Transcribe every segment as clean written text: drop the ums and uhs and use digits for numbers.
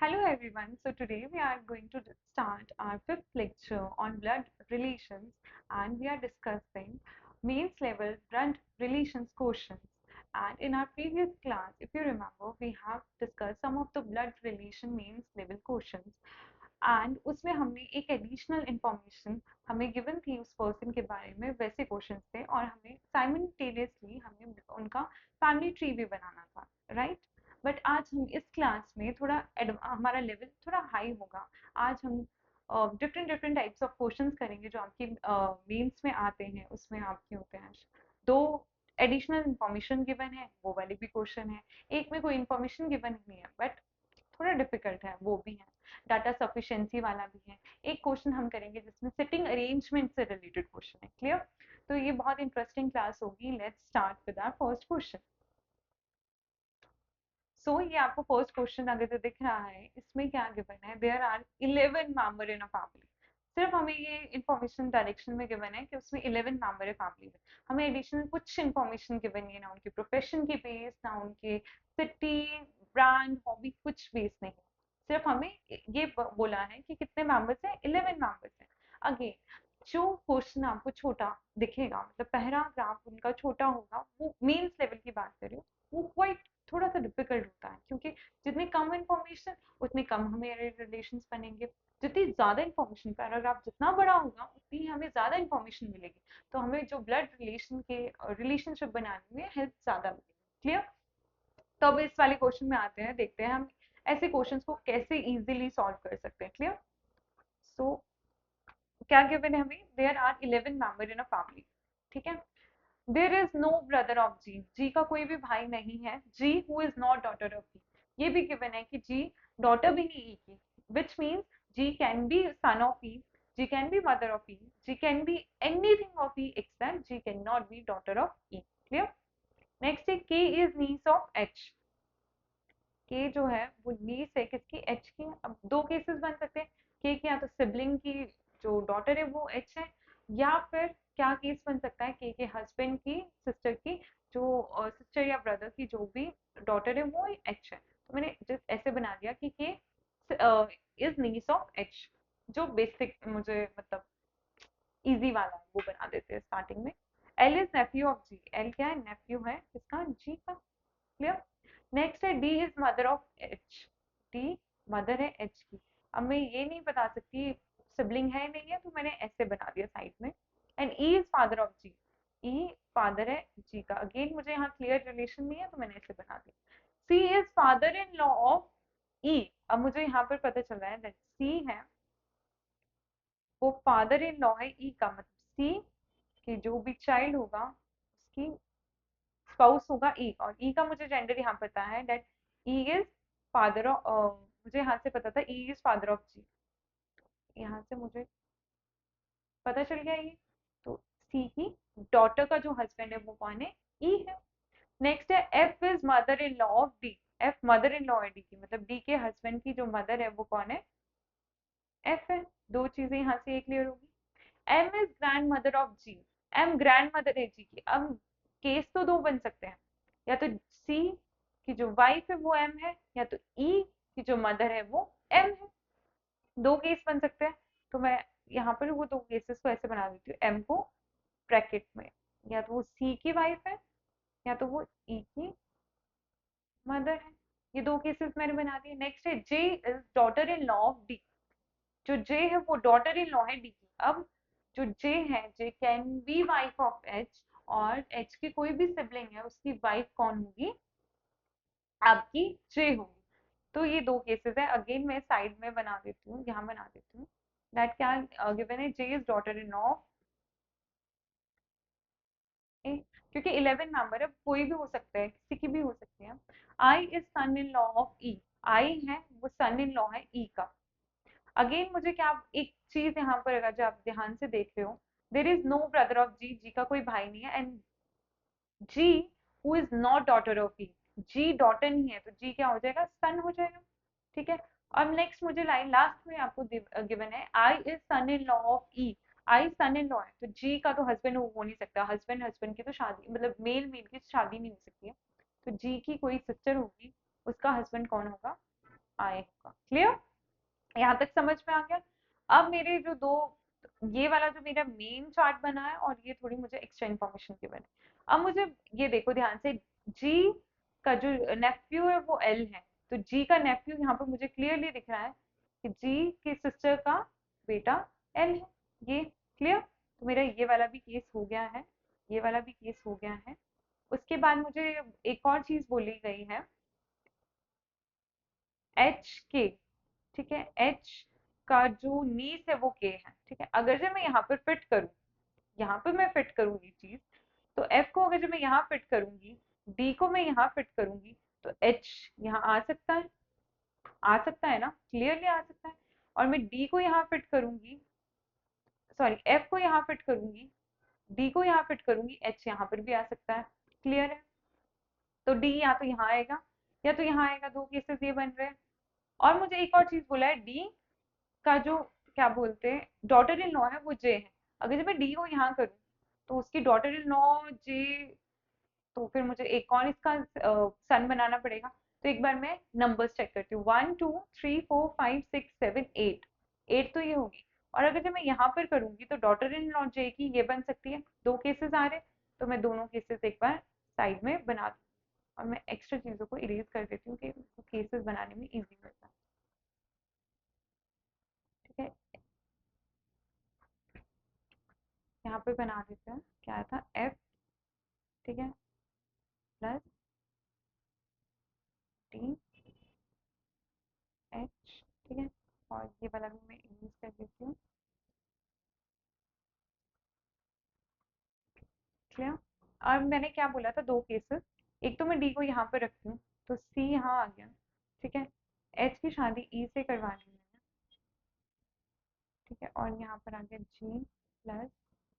Hello everyone. So today we are going to start our fifth lecture on blood relations and we are discussing mains level blood relations questions. And in our previous class, if you remember, we have discussed some of the blood relation mains level questions and उसमें हमने एक additional information हमें given थी उस person के बारे में वैसे क्वेश्चंस थे और हमें साइमल्टेनियसली हमें उनका फैमिली ट्री भी बनाना था राइट। बट आज हम इस क्लास में थोड़ा हमारा लेवल थोड़ा हाई होगा। आज हम different different types of questions करेंगे जो आपकी मेंस में आते हैं। उसमें आपके होते हैं दो एडिशनल इंफॉर्मेशन गिवन है, वो वाले भी क्वेश्चन है। एक में कोई इंफॉर्मेशन गिवन नहीं है बट थोड़ा डिफिकल्ट है, वो भी है। डाटा सफिशिएंसी वाला भी है। एक क्वेश्चन हम करेंगे जिसमें सिटिंग अरेंजमेंट से रिलेटेड क्वेश्चन है। क्लियर? तो ये बहुत इंटरेस्टिंग क्लास होगी। Let's start with our first question. So ये आपको फर्स्ट क्वेश्चन अगर जो दिख रहा है इसमें क्या गिवन है, there are 11 member in a family. सिर्फ हमें ये इंफॉर्मेशन डायरेक्शन में गिवन है कि उसमें 11 मेंबर है फैमिली में। हमें एडिशनल कुछ इंफॉर्मेशन गिवन नहीं है, ना उनके प्रोफेशन की बेस, ना उनके सिटी, ब्रांड, हॉबी, कुछ बेस नहीं है। सिर्फ हमें ये बोला है कि कितने मेंबर्स हैं, 11 मेंबर्स हैं। अगेन जो क्वेश्चन आपको छोटा दिखेगा, मतलब पहला ग्राफ उनका छोटा होगा, वो मेंस लेवल की बात कर रही हूँ, वो क्वाइट थोड़ा सा डिफिकल्ट होता है क्योंकि जितनी कम इंफॉर्मेशन उतने कम हमें रिलेशंस बनेंगे। जितनी ज्यादा इंफॉर्मेशन, पैराग्राफ जितना बड़ा होगा उतनी हमें ज्यादा इंफॉर्मेशन मिलेगी, तो हमें जो ब्लड रिलेशन के रिलेशनशिप बनाने में हेल्प ज्यादा मिलेगी। क्लियर? तो अब इस वाले क्वेश्चन में आते हैं, देखते हैं हम ऐसे क्वेश्चंस को कैसे इजीली सॉल्व कर सकते हैं। क्लियर? सो क्या गिवन है हमें, there are 11 member in a family. ठीक है। There is no brother of G, G का कोई भी भाई नहीं है। G who is not daughter of E, ये भी गिवन है कि जी डॉटर भी नहीं ई की, which means G can be son of E, G can be mother of E, G can be anything of E except G can not be daughter of E. Clear? Next है K is niece of H. के जो है वो नीस है किसकी, H की। अब दो केसेस बन सकते हैं, के की या तो सिबलिंग की जो डॉटर है वो एच है, या फिर क्या केस बन सकता है, के हस्बैंड की सिस्टर की जो सिस्टर या ब्रदर की जो भी डॉटर है वो एच है। तो मैंने जस्ट ऐसे बना दिया कि के इज नीस ऑफ एच। जो बेसिक मुझे मतलब इजी वाला है वो बना देते हैं स्टार्टिंग में। L is nephew of G, L क्या है, नेफ्यू है किसका, जी का। क्लियर? नेक्स्ट है D is mother of H, D mother है एच की। अब मैं ये नहीं बता सकती सिबलिंग है नहीं है, तो मैंने ऐसे बना दिया साइड में। And E is father of G, E father है जी का। अगेन मुझे यहाँ क्लियर रिलेशन नहीं है तो मैंने ऐसे बना दिया। C is father in law of E. अब मुझे यहाँ पर पता चल रहा है दैट सी है वो फादर इन लॉ है ई का, मतलब सी कि जो भी चाइल्ड होगा उसकी स्पाउस होगा ई, और ई का मुझे जेंडर यहाँ पता है that E is father of, मुझे यहाँ से पता था ई इज फादर ऑफ जी, यहाँ से मुझे पता चल गया ये। तो सी की डॉटर का जो हस्बैंड है वो कौन है, ई है। नेक्स्ट है F is mother in law of D, F mother in law है डी की, मतलब डी के हस्बैंड की जो मदर है वो कौन है, एफ है। दो चीजें यहाँ से ये क्लियर होगी। M is grand mother of G, M grand mother है जी की। अब केस तो दो बन सकते हैं, या तो सी की जो वाइफ है वो एम है, या तो ई की जो मदर है वो एम है। दो केस बन सकते हैं। तो मैं यहाँ पर वो दो केसेस को ऐसे बना देती हूँ, एम को ब्रैकेट में, या तो वो सी की वाइफ है या तो वो ई की मदर है। ये दो केसेस मैंने बना दिए। नेक्स्ट है J is daughter in law of D, जो जे है वो डॉटर इन लॉ है डी की। अब जो जे है, J can be wife of H, और एच की कोई भी सिबलिंग है उसकी वाइफ कौन होगी, आपकी जे होगी। तो ये दो केसेस है। अगेन मैं साइड में बना देती हूँ, यहाँ बना देती हूँ दैट क्या गिवन है, J is daughter in law of A, क्योंकि 11 मेंबर है, कोई भी हो सकता है, किसी की भी हो सकती है। I is son in law of E, I है वो सन इन लॉ है ई का। अगेन मुझे क्या, एक चीज यहाँ पर अगर जो आप ध्यान से देख रहे हो, there is no brother of G, G का कोई भाई नहीं है। And G who is not daughter of E, G daughter नहीं है तो जी क्या हो जाएगा, सन हो जाएगा। ठीक है। और नेक्स्ट मुझे लाइन लास्ट में आपको गिवन है, I is son in law of E, I son in law है तो जी का तो हस्बैंड हो नहीं सकता, हस्बैंड हस्बैंड की तो शादी, मतलब मेल मेल की शादी नहीं हो सकती है। तो जी की कोई सिस्टर होगी, उसका हस्बैंड कौन होगा, आई होगा। क्लियर? यहाँ तक समझ में आ गया? अब मेरे जो दो, ये वाला जो मेरा मेन चार्ट बना है और ये थोड़ी मुझे एक्स्ट्रा इन्फॉर्मेशन की बनी। अब मुझे ये देखो ध्यान से, जी का जो नेफ्यू है वो एल है, तो जी का नेफ्यू यहाँ पर मुझे क्लियरली दिख रहा है कि जी की सिस्टर का बेटा एल है। ये क्लियर? तो मेरा ये वाला भी केस हो गया है, ये वाला भी केस हो गया है। उसके बाद मुझे एक और चीज बोली गई है, एच के, ठीक है, एच का जो नीस है वो के है, ठीक है। अगर जब मैं यहाँ पर फिट करूँ, यहाँ पे मैं फिट करूँ ये चीज, तो एफ को अगर जब मैं यहाँ फिट करूंगी, डी को मैं यहाँ फिट करूंगी, तो एच यहाँ आ सकता है, आ सकता है ना, क्लियरली आ सकता है। और मैं डी को यहाँ फिट करूंगी, सॉरी एफ को यहाँ फिट करूंगी, डी को यहाँ फिट करूंगी, एच यहाँ पर भी आ सकता है। क्लियर है? तो डी या तो यहाँ आएगा या तो यहाँ आएगा, दो केसेस ये बन रहे हैं। और मुझे एक और चीज बोला है, डी का जो क्या बोलते हैं डॉटर इन लॉ है वो जे है। अगर जब मैं डी को यहाँ करूँ तो उसकी डॉटर इन लॉ जे, तो फिर मुझे एक और इसका सन बनाना पड़ेगा। तो एक बार मैं नंबर्स चेक करती हूँ, 1 2 3 4 5 6 7 8, 8 तो ये होगी। और अगर जब मैं यहाँ पर करूंगी तो डॉटर इन लॉ जे की ये बन सकती है, दो केसेस आ रहे, तो मैं दोनों केसेस एक बार साइड में बना दूँ और मैं एक्स्ट्रा चीजों को इरेज कर देती हूँ कि केसेस बनाने में इजी होता है। ठीक है, यहाँ पे बना देते हैं, क्या था, एफ, ठीक है, प्लस टी एच, ठीक है, और ये वाला भी मैं यूज कर देती हूँ। क्लियर? और मैंने क्या बोला था, दो केसेस, एक तो मैं डी को यहाँ पे रखती हूँ तो सी यहाँ आ गया, ठीक है, एच की शादी ई से करवानी है, ठीक है, और यहाँ पर आ गया जी प्लस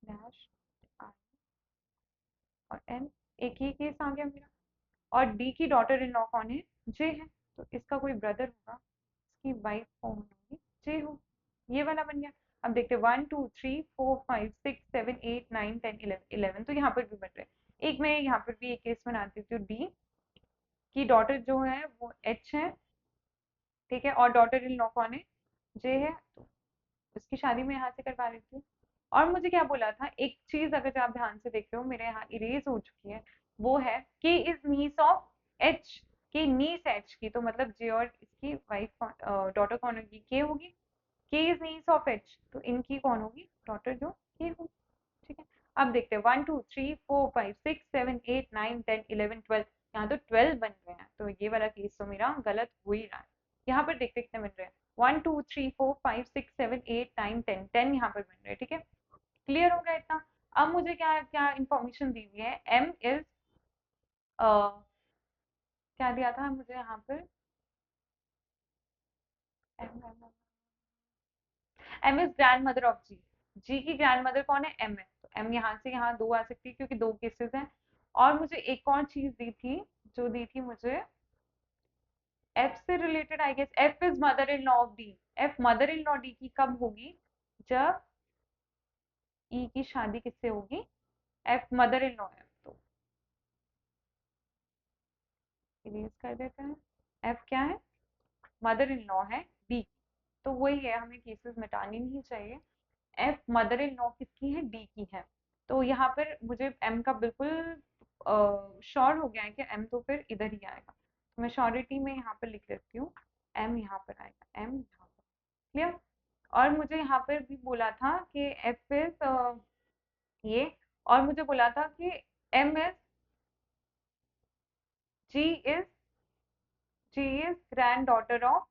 डैश आर और एन, एक ही केस आ गया मेरा। और डी की डॉटर इन लॉ कौन है, जे है, तो इसका कोई ब्रदर होगा, इसकी वाइफ कौन होगी, जे हो। ये वाला बन गया। अब देखते हैं 1 2 3 4 5 6 7 8 9 10 11, 11 तो यहाँ पर भी बन रहे हैं। एक मैं यहाँ पर भी एक केस बना देती हूँ, डी की डॉटर जो है वो एच है, ठीक है, और डॉटर इन लॉ कौन है, जे है, तो उसकी शादी मैं यहाँ से करवा देती हूँ। और मुझे क्या बोला था, एक चीज अगर जो आप ध्यान से देख रहे हो मेरे यहाँ इरेज हो चुकी है, वो है K is niece of H, के नीस एच की, तो मतलब जे और इसकी वाइफ डॉटर कौन होगी, के होगी। के इज नीस ऑफ एच, तो इनकी कौन होगी, डॉटर जो के होगी। ठीक है, अब देखते हैं 1 2 3 4 5 6 7 8 9 10 11 12, यहाँ तो 12 बन रहे हैं, तो ये वाला केस तो मेरा गलत हो ही रहा है। यहाँ पर देखते कितने बन रहे हैं, 1 2 3 4 5 6 7 8 9 10, 10 यहाँ पर बन रहे हैं, ठीक है। क्लियर हो गया इतना? अब मुझे क्या क्या इंफॉर्मेशन दी हुई है, एम इज, क्या दिया था मुझे यहाँ पर, M, M is grand mother of G, G की ग्रैंड मदर कौन है, एम है, तो एम यहाँ से यहाँ दो आ सकती है क्योंकि दो केसेस हैं। और मुझे एक और चीज दी थी, जो दी थी मुझे एफ से related, I guess F is mother in law of D, F mother in law D की कब होगी, जब ई की शादी किससे होगी, एफ मदर इन लॉ है, तो इरेज कर देते हैं। एफ क्या है, मदर इन लॉ है डी, तो वही है, हमें केसेस मिटानी नहीं चाहिए। एफ मदर इन लॉ किसकी है, डी की है। तो यहाँ पर मुझे एम का बिल्कुल श्योर हो गया है कि एम तो फिर इधर ही आएगा, तो मैं श्योरिटी में यहाँ पर लिख देती हूँ, एम यहाँ पर आएगा, एम यहाँ पर। क्लियर? और मुझे यहाँ पर भी बोला था कि एफ इज ये, और मुझे बोला था कि M is, G is, G is grand daughter of,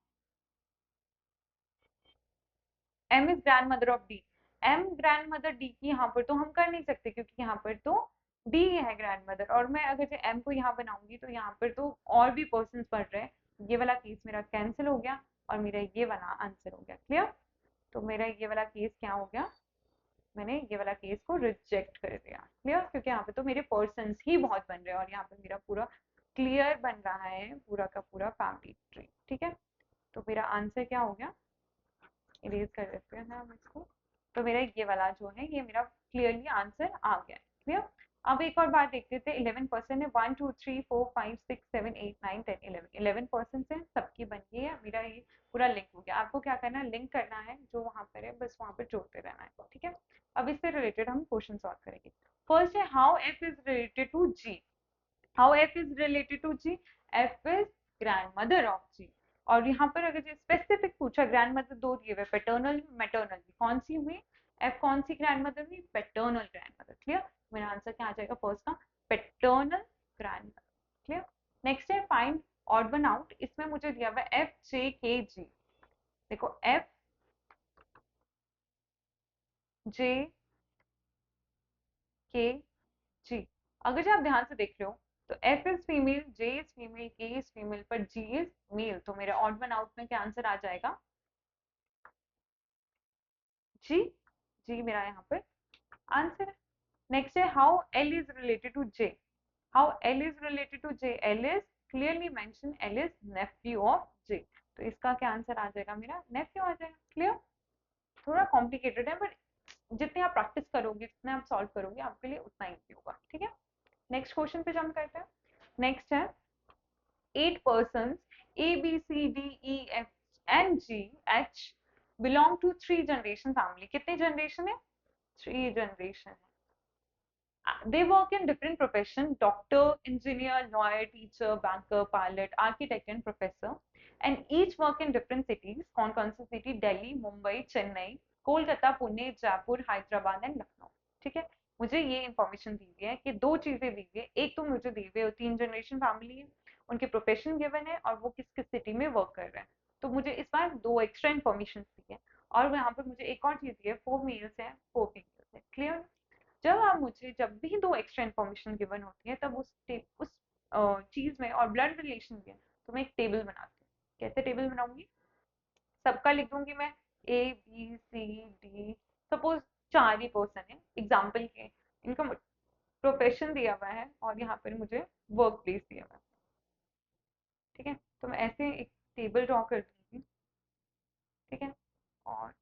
M is grand mother of D, M grand mother D की यहाँ पर तो हम कर नहीं सकते क्योंकि यहाँ पर तो डी है ग्रैंड मदर, और मैं अगर से एम को यहाँ बनाऊंगी तो यहाँ पर तो और भी पर्सन पढ़ रहे हैं, ये वाला केस मेरा कैंसिल हो गया और मेरा ये वाला आंसर हो गया। क्लियर? तो मेरा ये वाला केस क्या हो गया, मैंने ये वाला केस को रिजेक्ट कर दिया। क्लियर? क्योंकि यहाँ पे तो मेरे पर्सन ही बहुत बन रहे हैं और यहाँ पे मेरा पूरा क्लियर बन रहा है, पूरा का पूरा फैमिली ट्री। ठीक है, तो मेरा आंसर क्या हो गया, इरेज कर देते हैं हम इसको। तो मेरा ये वाला जो है ये मेरा क्लियरली आंसर आ गया है। क्लियर? अब एक और बात देखते थे, 11% है, 1 2 3 4 5 6 7 8 9 10 11 सबकी बन गई है, मेरा ये पूरा लिंक हो गया। आपको क्या करना है, लिंक करना है जो वहां पर है, बस वहां पर जोड़ते रहना है, ठीक है। अब इससे रिलेटेड हम क्वेश्चन सॉल्व करेंगे। फर्स्ट है how F is related to G. How F is related to G, F is grand mother of G. और यहाँ पर अगर स्पेसिफिक पूछा, ग्रैंड मदर दो दिए हुए, पैटर्नल मैटर्नल, कौन सी हुई, एफ कौन सी ग्रैंड मदर हुई, पैटर्नल ग्रैंड मदर। क्लियर, मेरा आंसर क्या आ जाएगा फर्स्ट का, paternal grand mother. Clear. Next है फाइंड ऑड वन आउट, इसमें मुझे दिया हुआ एफ जे के जी। देखो एफ जे के जी, अगर जो आप ध्यान से देख रहे हो तो F is female, J is female, के इज फीमेल, पर जी इज मेल, तो मेरा ऑड वन आउट में क्या आंसर आ जाएगा, जी। जी मेरा यहाँ पर आंसर है। नेक्स्ट है how L is related to J. How L is related to J, L is clearly mention, L is nephew of J, तो इसका क्या आंसर आ जाएगा, मेरा नेफ्यू आ जाएगा। क्लियर, थोड़ा कॉम्प्लिकेटेड है, बट जितने आप प्रैक्टिस करोगे, जितने आप सॉल्व करोगे, आपके लिए उतना ईजी होगा, ठीक है। नेक्स्ट क्वेश्चन पे जंप करते हैं। नेक्स्ट है 8 persons A, B, C, D, E, F and G, H belong to 3 generation family. कितने जनरेशन है, 3 जनरेशन है। They work in different profession, doctor, engineer, lawyer, teacher, banker, pilot, architect and professor, and each work in different cities. कौन कौन सी city, Delhi, Mumbai, Chennai, Kolkata, Pune, Jaipur, Hyderabad and Lucknow, ठीक है। मुझे ये information दी हुई है कि दो चीजें दी हुई है, एक तो मुझे दी हुई है 3 जनरेशन फैमिली है, उनके प्रोफेशन गिवन है और वो किस किस सिटी में वर्क कर रहे हैं, तो मुझे इस बार दो एक्स्ट्रा इन्फॉर्मेशन दी है। और यहाँ पर मुझे एक और चीज दी है, 4 मेल्स है 4 फीमेल्स है। क्लियर। जब आप मुझे जब भी दो एक्स्ट्रा इन्फॉर्मेशन गिवन होती है, तब उस चीज में और ब्लड रिलेशन में तो मैं एक टेबल बनाती हूँ। कैसे टेबल बनाऊंगी, सबका लिख दूंगी मैं, A B C D, suppose 4 ही पर्सन है एग्जाम्पल के, इनका प्रोफेशन दिया हुआ है और यहाँ पर मुझे वर्क प्लेस दिया हुआ है, ठीक है। तो मैं ऐसे एक टेबल ड्रॉ कर दूंगी, ठीक है। और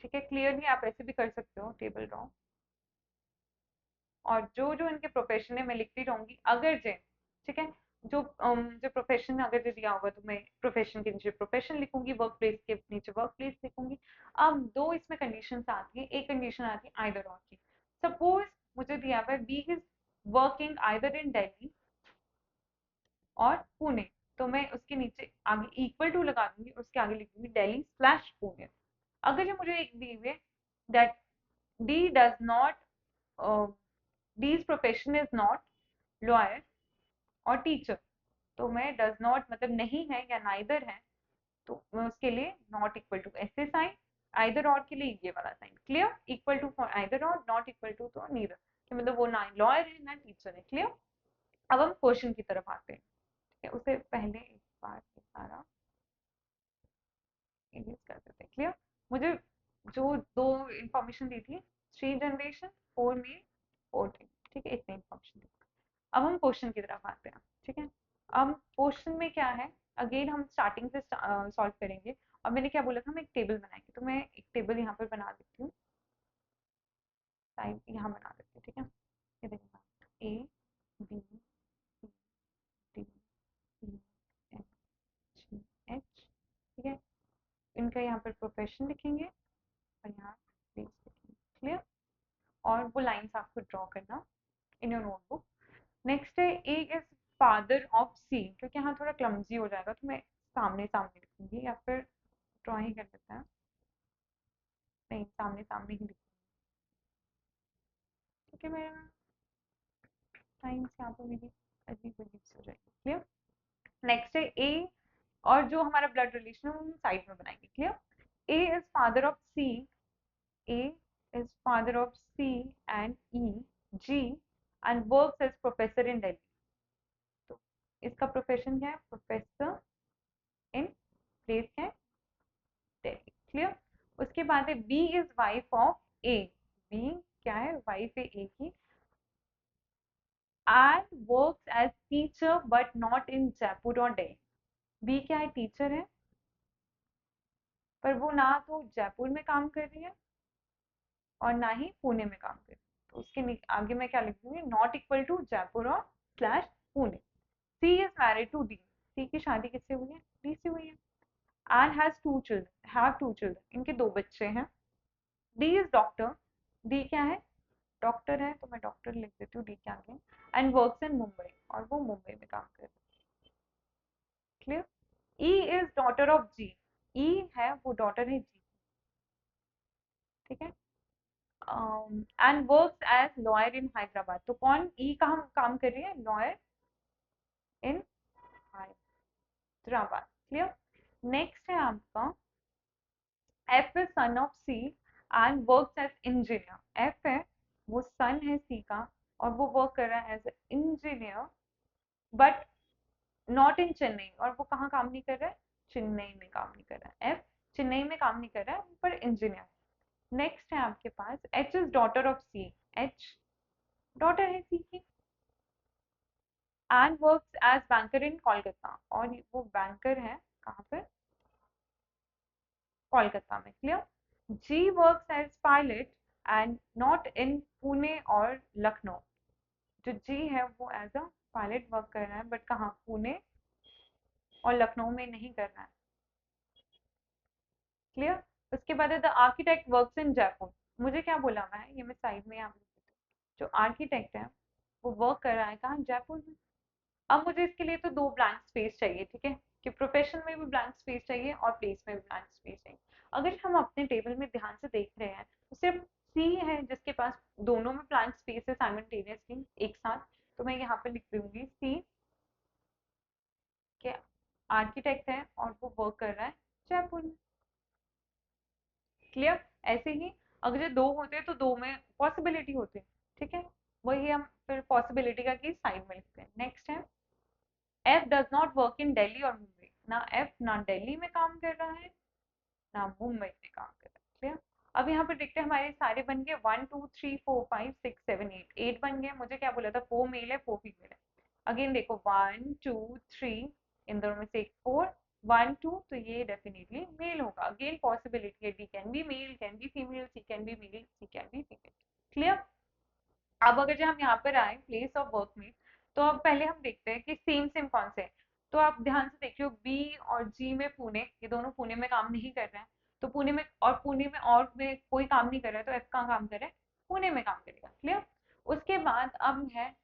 ठीक है, क्लियरली आप ऐसे भी कर सकते हो टेबल ड्रॉ, और जो जो इनके प्रोफेशन है मैं लिखती रहूंगी अगर जे, ठीक है। जो प्रोफेशन अगर जो दिया होगा तो मैं प्रोफेशन के नीचे प्रोफेशन लिखूंगी, वर्क प्लेस के नीचे वर्क प्लेस लिखूंगी। अब दो इसमें कंडीशन आती है, एक कंडीशन आती है आइदर और की। सपोज मुझे दिया हुआ है B is working either in Delhi और पुणे, तो मैं उसके नीचे आगे इक्वल टू लगा दूंगी, उसके आगे लिख दूंगी दिल्ली स्लैश पुणे। अगर जो मुझे एक दी हुई that D does not, D's profession is not lawyer और टीचर, तो मैं डज नॉट मतलब नहीं है या नाइदर है, तो मैं उसके लिए नॉट इक्वल टू ऐसे साइन, आइदर और के लिए ये वाला sign. Clear, equal to for either और, नॉट इक्वल टू तो नीदर, कि मतलब वो ना लॉयर है ना टीचर है। क्लियर। अब हम क्वेश्चन की तरफ आते हैं, ठीक है। उससे पहले एक बार ये सारा एडिट कर देते हैं। क्लियर। मुझे जो दो इंफॉर्मेशन दी थी, 3 जनरेशन, 4 मेल 4 ठीक है, इतनी इंफॉर्मेशन दी। अब हम क्वेश्चन की तरफ आते हैं, ठीक है। अब क्वेश्चन में क्या है, अगेन हम स्टार्टिंग से सॉल्व करेंगे। और मैंने क्या बोला था, मैं एक टेबल बनाएंगे, तो मैं एक टेबल यहाँ पर बना देती हूँ, टाइप यहाँ बना देती हूँ, ठीक है। ये देखना, A B C D E F G H, ठीक है। इनका यहाँ पर प्रोफेशन लिखेंगे और यहाँ प्लेस लिखेंगे। क्लियर। और वो लाइन्स आपको ड्रॉ करना इन योर नोटबुक। नेक्स्ट है ए इज फादर ऑफ सी, क्योंकि यहाँ थोड़ा क्लमजी हो जाएगा तो मैं सामने सामने लिखूंगी, या फिर ड्राइंग कर लेते हैं, नहीं सामने सामने ही लिखूंगी, क्योंकि मेरा टाइम्स यहाँ पर मेरी अजीब अजीब से हो जाएगी। क्लियर। नेक्स्ट है ए, और जो हमारा ब्लड रिलेशन है वो हम साइड में बनाएंगे। Clear. A is father of C, A is father of C and E G and works as professor in Delhi, तो इसका प्रोफेशन क्या है, प्रोफेसर इन प्लेस क्या है, दिल्ली। क्लियर। उसके बाद है B is wife of A, B क्या है, वाइफ है ए की, and works as teacher but not in Jaipur और दिल्ली। बी क्या है, टीचर है, पर वो ना तो जयपुर में काम कर रही है और ना ही पुणे में काम करते। तो उसके आगे मैं क्या लिख दूंगी, नॉट इक्वल टू जयपुर और slash Pune. C is married to D, C की शादी किससे हुई है, डी से हुई है। And has two children, have two children, इनके दो बच्चे हैं। डी इज डॉक्टर, डी क्या है, डॉक्टर है, तो मैं डॉक्टर लिख देती हूँ डी के आगे। एंड वर्क्स इन मुंबई, और वो मुंबई में काम कर रहे हैं। Clear. E is daughter of G, E है वो डॉटर है जी, ठीक है। And works as lawyer in Hyderabad, तो कौन ई का हम काम कर रही है, lawyer in Hyderabad. Clear. Next है आपका F is son of C and works as engineer, F है वो सन है सी का और वो वर्क कर रहा है as engineer, but not in Chennai, और वो कहाँ काम नहीं कर रहा है, चेन्नई में काम नहीं कर रहा है। एफ चेन्नई में काम नहीं कर रहा है पर इंजीनियर। नेक्स्ट है आपके पास H is daughter of C, H daughter है सी की, and works as banker in Kolkata, और वो बैंकर है कहाँ पे, कोलकाता में। Clear. G works as pilot and not in Pune और लखनऊ, जो जी है वो एज अ पायलट वर्क कर रहा है बट कहाँ, पुणे और लखनऊ में नहीं कर रहा है। क्लियर। उसके बाद है the architect works in Jaipur, मुझे क्या बोला हुआ है, ये मैं साइड में यहाँ पे लिख देती हूँ। जो आर्किटेक्ट है वो वर्क कर रहा है कहाँ, जयपुर में। अब मुझे इसके लिए तो दो ब्लैंक स्पेस चाहिए, ठीक है, कि प्रोफेशन में भी ब्लैंक स्पेस चाहिए और प्लेस में भी ब्लैंक स्पेस चाहिए। अगर हम अपने टेबल में ध्यान से देख रहे हैं तो सिर्फ सी है जिसके पास दोनों में ब्लैंक स्पेस है साइमल्टेनियसली एक साथ, तो मैं यहाँ पे लिख दूंगी सी के आर्किटेक्ट है और वो वर्क कर रहा है जयपुर में। क्लियर। ऐसे ही अगर ये दो होते तो दो में पॉसिबिलिटी होती, ठीक है, वही हम फिर पॉसिबिलिटी का की साइड में लिखते हैं। नेक्स्ट है F does not work in Delhi और मुंबई, ना एफ ना दिल्ली में काम कर रहा है ना मुंबई में काम कर रहा है। क्लियर। अब यहाँ पर देखते हैं हमारे सारे बन गए 1 2 3 4 5 6 7 8, 8 बन गए। मुझे क्या बोला था, 4 मेल है 4 फीमेल है। अगेन देखो 1 2 3, इन दोनों में से एक 4 1 2, तो ये डेफिनेटली मेल होगा। अगेन पॉसिबिलिटी है, D can be male, can be female, C can be male, C can be female. Clear. अब अगर जो हम यहाँ पर आए प्लेस ऑफ वर्क में, तो अब पहले हम देखते हैं कि सेम सेम कौन से हैं। तो आप ध्यान से देखियो बी और जी में पुणे, ये दोनों पुणे में काम नहीं कर रहे हैं, तो पुणे में और पुणे में और में कोई काम नहीं कर रहा है, तो एफ कहाँ काम कर रहा है, पुणे में काम करेगा। क्लियर। उसके बाद अब है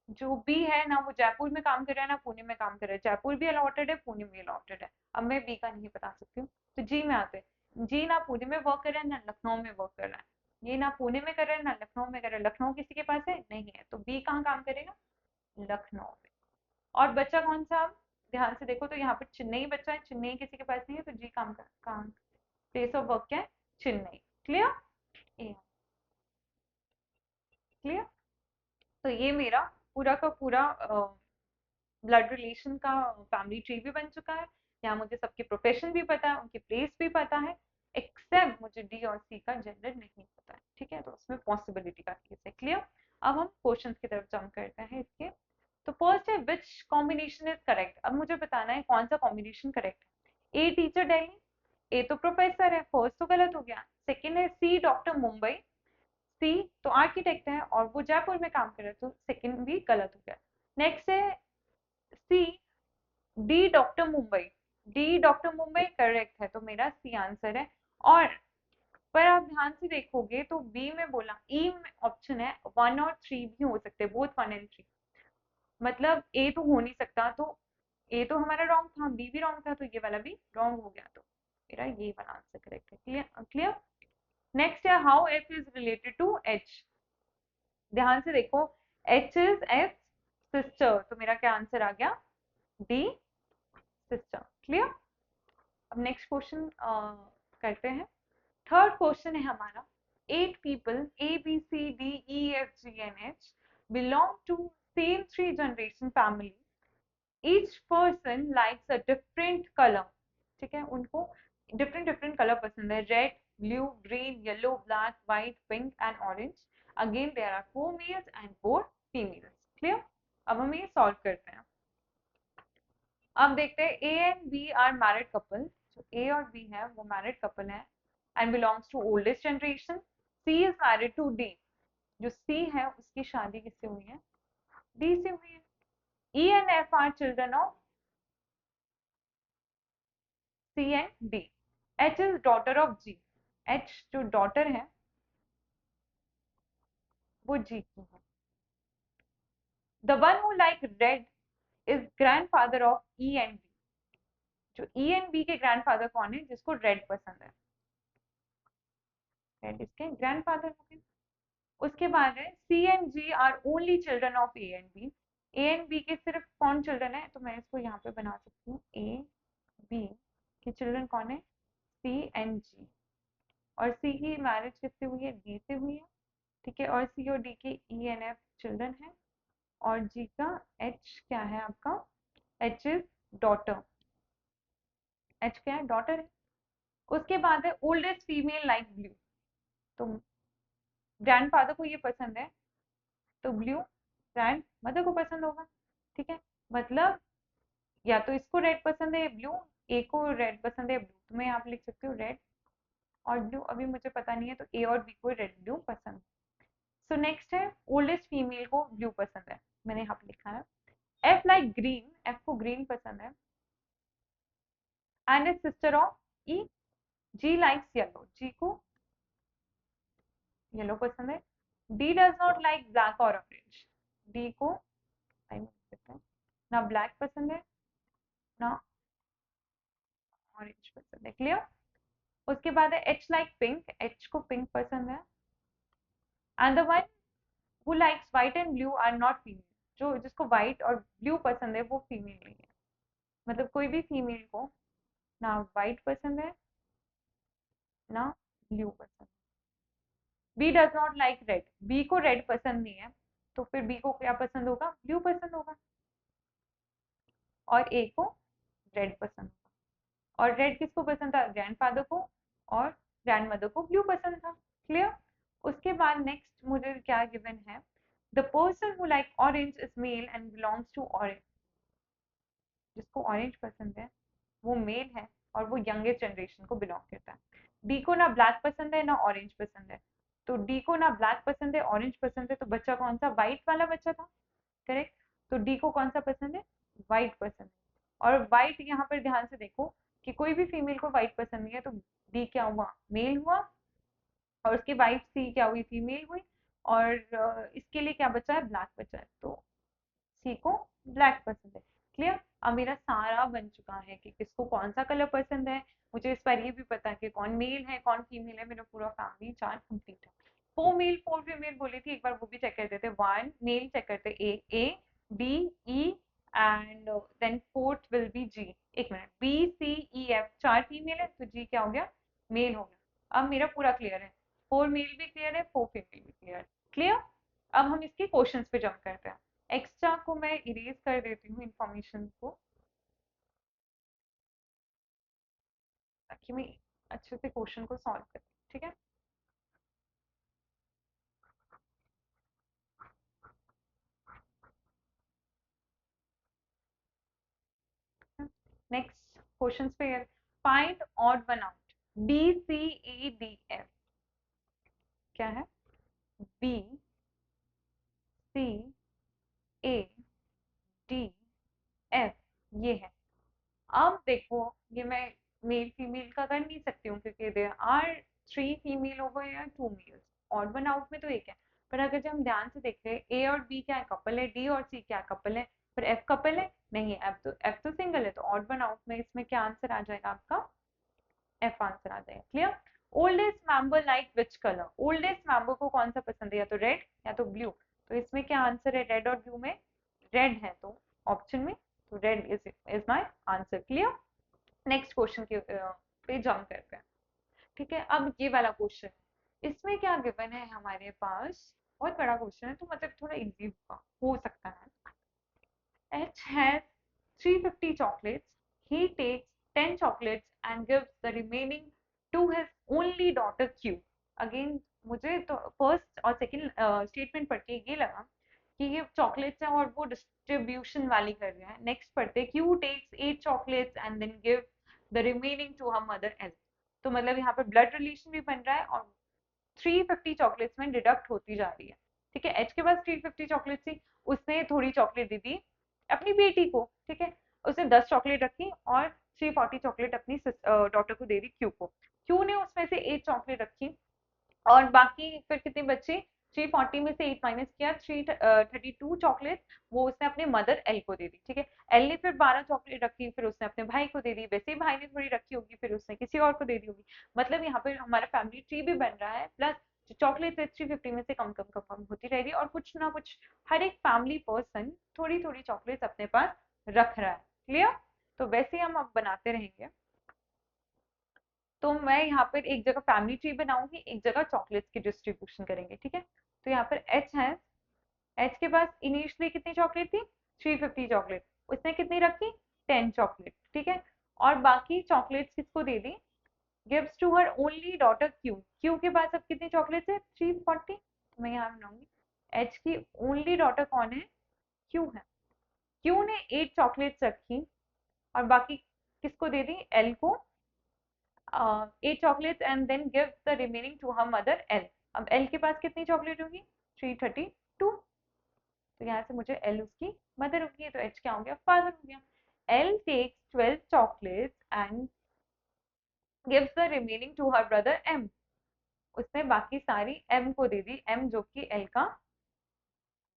जो बी है ना, वो जयपुर में काम कर रहा है ना पुणे में काम कर रहा है, जयपुर भी अलॉटेड है पुणे भी अलॉटेड है। अब मैं बी का नहीं बता सकती हूँ, तो जी में आते हैं। जी ना पुणे में वर्क कर रहा है ना लखनऊ में वर्क कर रहा है, ये ना पुणे में कर रहा है ना लखनऊ में कर रहा है, लखनऊ किसी के पास है नहीं है, तो बी कहाँ काम करेगा, लखनऊ में। और बच्चा कौन सा, अब ध्यान से देखो तो यहाँ पर चेन्नई बच्चा है, चेन्नई किसी के पास नहीं है, तो जी काम प्लेस ऑफ वर्क क्या है, चेन्नई। क्लियर। क्लियर। तो ये मेरा पूरा का पूरा ब्लड रिलेशन का फैमिली ट्री भी बन चुका है। यहाँ मुझे सबके प्रोफेशन भी पता है, उनकी प्लेस भी पता है, एक्सेप्ट मुझे डी और सी का जेंडर नहीं पता है, ठीक है, तो उसमें पॉसिबिलिटी का केस है। क्लियर। अब हम क्वेश्चंस की तरफ जंप करते हैं इसके। तो फर्स्ट है विच कॉम्बिनेशन इज करेक्ट, अब मुझे बताना है कौन सा कॉम्बिनेशन करेक्ट है। ए टीचर दिल्ली, ए तो प्रोफेसर है, फर्स्ट तो गलत हो गया। सेकेंड है सी डॉक्टर मुंबई, सी तो आर्किटेक्ट है और वो जयपुर में काम कर रहे हैं, तो सेकेंड भी गलत हो गया। नेक्स्ट है C D doctor Mumbai, D doctor Mumbai correct है, तो मेरा सी आंसर है। और पर आप ध्यान से देखोगे तो बी में बोला, ई में ऑप्शन है 1 और 3 भी हो सकते हैं, बोथ 1 and 3, मतलब ए तो हो नहीं सकता, तो ए तो हमारा रॉन्ग था, बी भी रॉन्ग था, तो ये वाला भी रॉन्ग हो गया, तो मेरा ये वाला आंसर करेक्ट है। क्लियर। क्लियर। नेक्स्ट है how F is related to H, ध्यान से देखो एच इज एफ सिस्टर, तो मेरा क्या आंसर आ गया, डी सिस्टर। क्लियर। अब नेक्स्ट क्वेश्चन करते हैं। थर्ड क्वेश्चन है हमारा, 8 people ABCDEFGNH belong to same 3 generation family, each person likes a different color, ठीक है, उनको डिफरेंट डिफरेंट कलर पसंद है, red blue green yellow black white pink and orange. Again there are 4 males and 4 females। Clear. अब हम ये solve करते हैं। अब देखते हैं A and B are married couple, जो ए और बी है वो मैरिड कपल है and belongs to oldest generation. C is married to D, जो सी है उसकी शादी किससे हुई है? डी से हुई है। E and F are children of C and D. H is daughter of G, H जो डॉटर है वो जी की है। The one who like red is grandfather of E and B, जो ई एंड बी के grandfather कौन है जिसको रेड पसंद है? रेड इसके ग्रैंडफादर हो गए। उसके बाद है C and G are only children of A and B. A and B के सिर्फ कौन चिल्ड्रन है? तो मैं इसको यहाँ पे बना सकती हूँ, ए बी के चिल्ड्रन कौन है? सी एंड जी। और सी की मैरिज किससे हुई है? डी से हुई है। ठीक है, और सी और डी के ई एंड एफ चिल्ड्रन है। और जी का एच क्या है आपका? H is daughter. एच क्या है? डॉटर है। उसके बाद है ओल्डेस्ट फीमेल लाइक ब्लू। तो ग्रैंडफादर को ये पसंद है तो ब्लू ग्रैंड मदर को पसंद होगा। ठीक है, मतलब या तो इसको रेड पसंद है ब्लू, ए को रेड पसंद है ब्लू, तो मैं यहाँ पे लिख सकती हूँ रेड और ब्लू। अभी मुझे पता नहीं है तो ए और बी को रेड ब्लू पसंद। सो नेक्स्ट है ओल्डेस्ट फीमेल को ब्लू पसंद है, मैंने यहाँ पे लिखा है। एफ लाइक ग्रीन, एफ को ग्रीन पसंद है and is sister of E. G likes yellow, G को येलो पसंद है। D does not like black और ऑरेंज, डी को ना ब्लैक पसंद है ना ऑरेंज पसंद है। क्लियर? उसके बाद है एच लाइक पिंक, एच को पिंक पसंद है। And the one who likes white and blue are not female, जो जिसको व्हाइट और ब्लू पसंद है वो फीमेल नहीं है। मतलब कोई भी फीमेल को ना व्हाइट पसंद है ना ब्लू पसंद। B does not like red, B को रेड पसंद नहीं है, तो फिर बी को क्या पसंद होगा? ब्लू पसंद होगा। और ए को रेड पसंद होगा। और रेड किसको पसंद था? ग्रैंडफादर को। और ग्रैंडमदर को ब्लू पसंद था। क्लियर? उसके बाद नेक्स्ट मुझे क्या गिवन है? The person who like orange is male and belongs to orange, जिसको ऑरेंज पसंद है वो मेल है और वो यंगेस्ट जनरेशन को बिलोंग करता है। डी को ना ब्लैक पसंद है ना ऑरेंज पसंद है, तो डी को ना ब्लैक पसंद है ऑरेंज पसंद है, तो बच्चा कौन सा? व्हाइट वाला बच्चा था। करेक्ट? तो डी को कौन सा पसंद है? व्हाइट पसंद है। और व्हाइट यहाँ पर ध्यान से देखो कि कोई भी फीमेल को व्हाइट पसंद नहीं है, तो डी क्या हुआ? मेल हुआ। और उसकी वाइफ सी क्या हुई? फीमेल हुई। और इसके लिए क्या बचा है? ब्लैक बचा है, तो सी को ब्लैक पसंद है। क्लियर? अब मेरा सारा बन चुका है कि किसको कौन सा कलर पसंद है। मुझे इस बार ये भी पता है कि कौन मेल है कौन फीमेल है। मेरा पूरा फैमिली चार्ट कंप्लीट है। 4 मेल 4 फीमेल बोली थी, एक बार वो भी चेक कर देते। 1 मेल चेक करते, A B E and then fourth will be G. एक मिनट, B C E F 4 female है तो जी क्या हो गया? मेल हो गया। अब मेरा पूरा क्लियर है, 4 मेल भी क्लियर है, 4 फीमेल भी क्लियर है। क्लियर? अब हम इसके क्वेश्चंस पे जंप करते हैं। एक्स्ट्रा को मैं इरेज कर देती हूँ इंफॉर्मेशन को, ताकि मैं अच्छे से क्वेश्चन को सॉल्व कर। ठीक है? नेक्स्ट क्वेश्चन पे find odd one out. B C E D F क्या है? B C A D F ये है। अब देखो, ये मैं मेल फीमेल का कर नहीं सकती हूँ क्योंकि देयर आर 3 फीमेल ओवर या 2 मेल्स। ऑड वन आउट में तो एक है। पर अगर जब हम ध्यान से देखते हैं ए और बी क्या कपल है, डी और सी क्या कपल है, पर एफ कपल है नहीं, एफ तो सिंगल है, तो ऑड वन आउट में इसमें क्या आंसर आ जाएगा आपका? एफ आंसर आ जाएगा। Clear? Oldest member like which colour, oldest member को कौन सा पसंद है? या तो रेड या तो ब्लू, तो इसमें क्या आंसर है? रेड और ब्लू में रेड है, तो ऑप्शन में तो red is my answer. Clear? Next question के पे जंप करते हैं। ठीक है, अब ये वाला क्वेश्चन, इसमें क्या गिवन है हमारे पास? बहुत बड़ा क्वेश्चन है तो मतलब थोड़ा इजी होगा, हो सकता है। H has 350 chocolates. He takes 10 chocolates and gives the remaining to his only daughter Q. Again, मुझे तो फर्स्ट और सेकंड स्टेटमेंट पढ़ के ये लगा कि ये चॉकलेट्स हैं और वो डिस्ट्रीब्यूशन वाली कर रहे हैं। नेक्स्ट पढ़ते, Q takes 8 chocolates and then give the remaining to her mother L. तो मतलब यहाँ पर ब्लड रिलेशन भी बन रहा है और 350 चॉकलेट्स में डिडक्ट होती जा रही है। ठीक है, एच के पास 350 चॉकलेट थी, उसने थोड़ी चॉकलेट दे दी अपनी बेटी को। ठीक है, उसने 10 चॉकलेट रखी और 340 चॉकलेट अपनी डॉटर को दे दी क्यू को। क्यू ने उसमें से 8 चॉकलेट रखी और बाकी फिर कितने बचे, 340 में से 8 माइनस किया, 332 चॉकलेट वो उसने अपने मदर एल को दे दी। ठीक है, एल ने फिर 12 चॉकलेट रखी, फिर उसने अपने भाई को दे दी, वैसे ही भाई ने थोड़ी रखी होगी, फिर उसने किसी और को दे दी होगी। मतलब यहाँ पे हमारा फैमिली ट्री भी बन रहा है, प्लस चॉकलेट 350 में से कम कम कम कम होती रहेगी और कुछ ना कुछ हर एक फैमिली पर्सन थोड़ी थोड़ी चॉकलेट अपने पास रख रहा है। क्लियर? तो वैसे ही हम अब बनाते रहेंगे। तो मैं यहाँ पर एक जगह फैमिली ट्री बनाऊंगी, एक जगह चॉकलेट्स की डिस्ट्रीब्यूशन करेंगे। ठीक है, तो यहाँ पर एच है, एच के पास इनिशियली कितनी चॉकलेट थी, 350 चॉकलेट, उसने कितनी रखी, 10 चॉकलेट। ठीक है, और बाकी चॉकलेट्स किसको दे दी, gives to her only daughter Q. Q के पास अब कितनी चॉकलेट्स है, 340। तो मैं यहाँ बनाऊंगी एच की ओनली डॉटर कौन है, क्यू है। क्यू ने 8 चॉकलेट्स रखी और बाकी किसको दे दी, एल को 8 chocolates and then give the remaining to her mother L. अब एल के पास कितनी चॉकलेट होगी, 332। तो यहाँ से मुझे एल उसकी मदर होगी, तो एच क्या हो गया, फादर हो गया। L takes 12 chocolates and gives the remaining to her brother M. उसने बाकी सारी एम को दे दी, एम जो कि एल का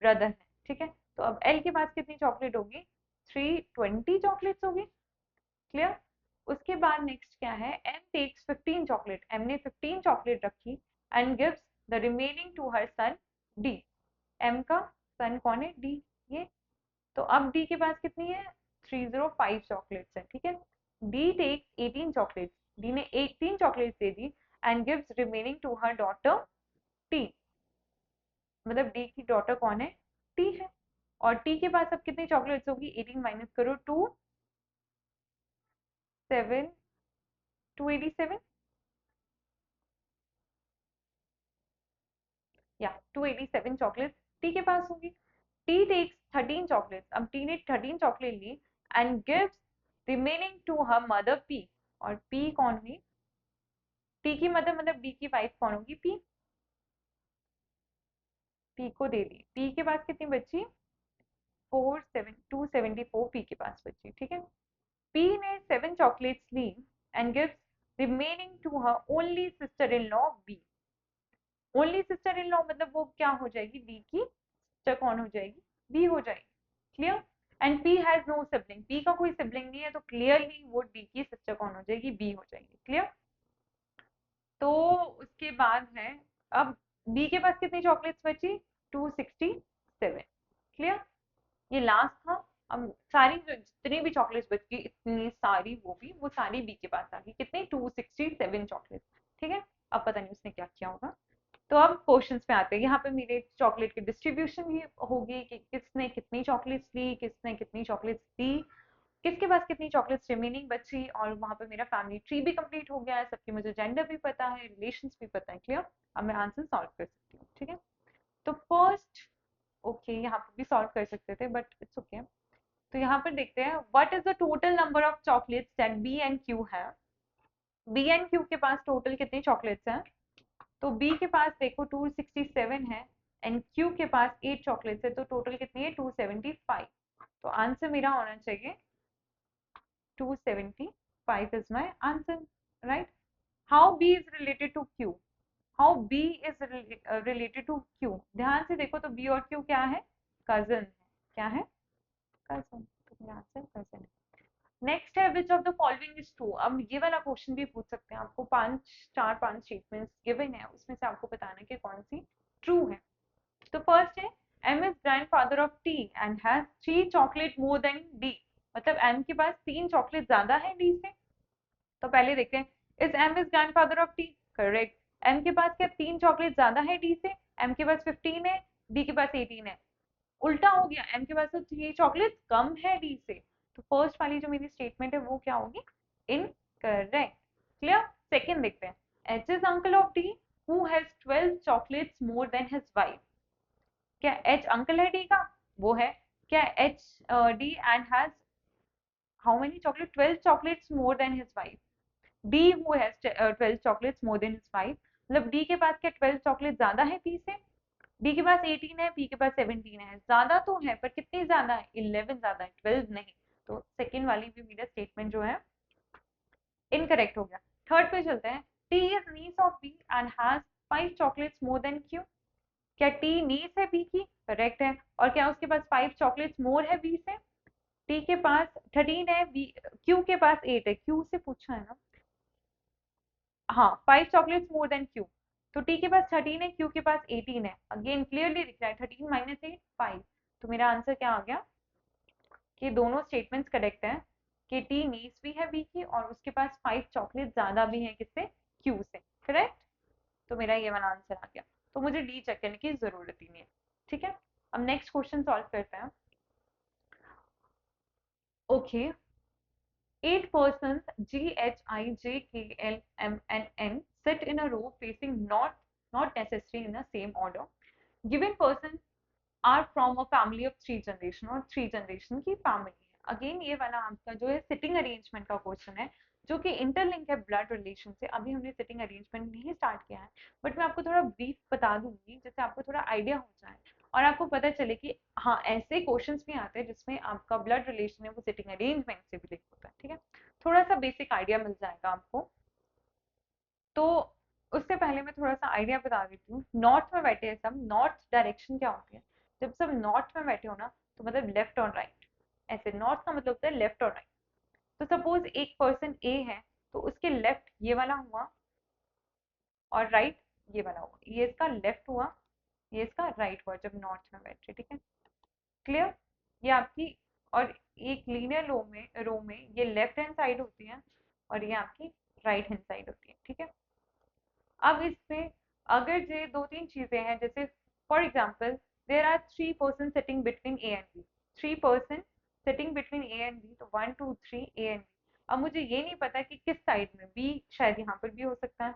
ब्रदर है। ठीक है, तो अब एल के पास कितनी चॉकलेट होगी, 320 चॉकलेट्स होगी। क्लियर? उसके बाद नेक्स्ट क्या है, एम टेक्स 15 चॉकलेट, एम ने 15 चॉकलेट रखी and gives the remaining to her son D. M का सन कौन है, डी, ये। तो अब डी के पास कितनी है, 305 चॉकलेट्स है। ठीक है, डी टेक्स 18 चॉकलेट्स, डी ने 18 चॉकलेट्स दे दी and gives remaining to her daughter T. मतलब डी की डॉटर कौन है, टी है। और टी के पास अब कितनी चॉकलेट्स होगी, 18 माइनस करो, 7 287 या 287 चॉकलेट्स टी के पास होगी। टी टेक्स 13 चॉकलेट्स, अब टी ने 13 चॉकलेट ली and gives remaining to her mother P. और पी कौन हुई, टी की मदर मतलब डी की वाइफ कौन होगी, पी। पी को दे दी, पी के पास कितनी बची, 274 पी के पास बची। ठीक है, पी ने 7 चॉकलेट्स ली and gives remaining to her only sister in law B. Only sister in law मतलब वो क्या हो जाएगी, डी की सिस्टर कौन हो जाएगी, बी हो जाएगी। Clear? And P has no sibling, P का कोई सिबलिंग नहीं है, तो क्लियरली वो डी की सिस्टर कौन हो जाएगी, बी हो जाएगी। क्लियर? तो उसके बाद है, अब बी के पास कितनी चॉकलेट्स बची, 267। क्लियर? ये लास्ट था। अब सारी जो जितनी भी चॉकलेट्स बच गई इतनी सारी, वो भी वो सारी बी के पास आ गई, कितनी, 267 चॉकलेट्स। ठीक है, अब पता नहीं उसने क्या किया होगा। तो अब क्वेश्चंस पे आते हैं। यहाँ पे मेरे चॉकलेट की डिस्ट्रीब्यूशन ही होगी कि किसने कितनी चॉकलेट्स ली, किसने कितनी चॉकलेट्स दी, किसके पास कितनी चॉकलेट्स रिमेनिंग बची, और वहां पे मेरा फैमिली ट्री भी कंप्लीट हो गया है, सबकी मुझे जेंडर भी पता है, रिलेशंस भी पता है। क्लियर? अब मैं आंसर सॉल्व कर सकती हूँ। ठीक है, तो फर्स्ट, ओके यहाँ पे भी सॉल्व कर सकते थे बट इट्स ओके। तो यहाँ पर देखते हैं, what is the total number of chocolates that B and Q है। बी एंड क्यू के पास टोटल कितनी चॉकलेट्स हैं, तो बी के पास देखो 267 है एंड क्यू के पास 8 चॉकलेट्स है, तो टोटल कितनी है, 275। तो आंसर मेरा होना चाहिए 275 is my answer, right? How B is related to Q, how B is related to Q, ध्यान से देखो तो बी और क्यू क्या है, कजन है। क्या है, कजन। तो मेरा आंसर कजन है। नेक्स्ट है, which of the following is true. अब ये वाला क्वेश्चन भी पूछ सकते हैं आपको, पांच स्टेटमेंट्स गिवन है, उसमें से आपको बताना है कि कौन सी ट्रू है। तो फर्स्ट है, M is grandfather of T and has 3 chocolate more than D. मतलब एम के पास 3 चॉकलेट ज्यादा है डी से। तो पहले देखते हैं, is M is grandfather of T, correct. M के पास क्या 3 चॉकलेट ज्यादा है डी से, एम के पास 15 है, डी के पास 18 है। उल्टा हो गया, एम के पास तो 3 चॉकलेट कम है डी से। तो फर्स्ट वाली जो मेरी स्टेटमेंट है वो क्या होगी, इनकरेक्ट। क्लियर? सेकंड देखते हैं, H is uncle of D who has 12 chocolates more then his wife. क्या एच अंकल है डी का, वो है। क्या H D and has how many chocolate, 12 chocolates more than his wife, D who has 12 chocolates more than his wife. मतलब D के पास क्या 12 चॉकलेट ज्यादा है पी से? डी के पास 18 है, पी के पास 17 है, ज्यादा तो है पर कितनी ज्यादा है? 11 ज्यादा है, 12 नहीं। तो सेकंड वाली भी मेरा स्टेटमेंट जो है इनकरेक्ट हो गया। थर्ड पे चलते हैं। T is niece of B and has 5 chocolates more than Q. क्या टी नीस है बी की? करेक्ट है। और क्या उसके पास 5 चॉकलेट्स मोर है बी से? टी के पास 13 है, बी क्यू के पास 8 है, क्यू से पूछा है ना। हाँ, 5 चॉकलेट्स मोर देन क्यू। तो टी के पास 13 है, क्यू के पास 18 है। अगेन क्लियरली दिख रहा है 13 माइनस 8 5। तो मेरा आंसर क्या आ गया कि दोनों स्टेटमेंट्स करेक्ट हैं कि टी नीस भी है बी की और उसके पास 5 चॉकलेट ज्यादा भी है किससे? क्यू से। करेक्ट। तो मेरा ये वाला आंसर आ गया। तो मुझे डी चेक करने की जरूरत ही नहीं है। ठीक है, अब नेक्स्ट क्वेश्चन सॉल्व करते हैं। Okay, 8 persons G, H, I, J, K, L, M, and N sit in a row facing not necessarily in the same order. Given persons are from a family of 3 generation और 3 generation की family है। Again ये वाला आपका जो है sitting arrangement का question है जो कि इंटरलिंक है ब्लड रिलेशन से। अभी हमने सिटिंग अरेंजमेंट नहीं स्टार्ट किया है, बट मैं आपको थोड़ा ब्रीफ बता दूंगी जिससे आपको थोड़ा आइडिया हो जाए और आपको पता चले कि हाँ ऐसे क्वेश्चंस भी आते हैं जिसमें आपका ब्लड रिलेशन है वो सिटिंग अरेंजमेंट से भी लिंक होता है। ठीक है, थोड़ा सा बेसिक आइडिया मिल जाएगा आपको। तो उससे पहले मैं थोड़ा सा आइडिया बता देती हूँ। नॉर्थ में बैठे हैं सब। नॉर्थ डायरेक्शन क्या होती है? जब सब नॉर्थ में बैठे हो ना तो मतलब लेफ्ट और राइट। ऐसे नॉर्थ का मतलब होता है लेफ्ट और राइट। तो सपोज एक पर्सन ए है तो उसके लेफ्ट ये वाला हुआ और राइट ये वाला हुआ। ये इसका लेफ्ट हुआ, ये इसका राइट हुआ जब नॉर्थ में बैठे। ठीक है, क्लियर? ये आपकी और एक लीनियर रो में ये लेफ्ट हैंड साइड होती है और ये आपकी राइट हैंड साइड होती है। ठीक है, अब इसमें अगर ये दो तीन चीजें हैं जैसे for example there are 3 person sitting between A and B. 3 person sitting between A and B, तो 1 2 3 ए एंड बी। अब मुझे ये नहीं पता कि किस साइड में बी, शायद यहाँ पर भी हो सकता है।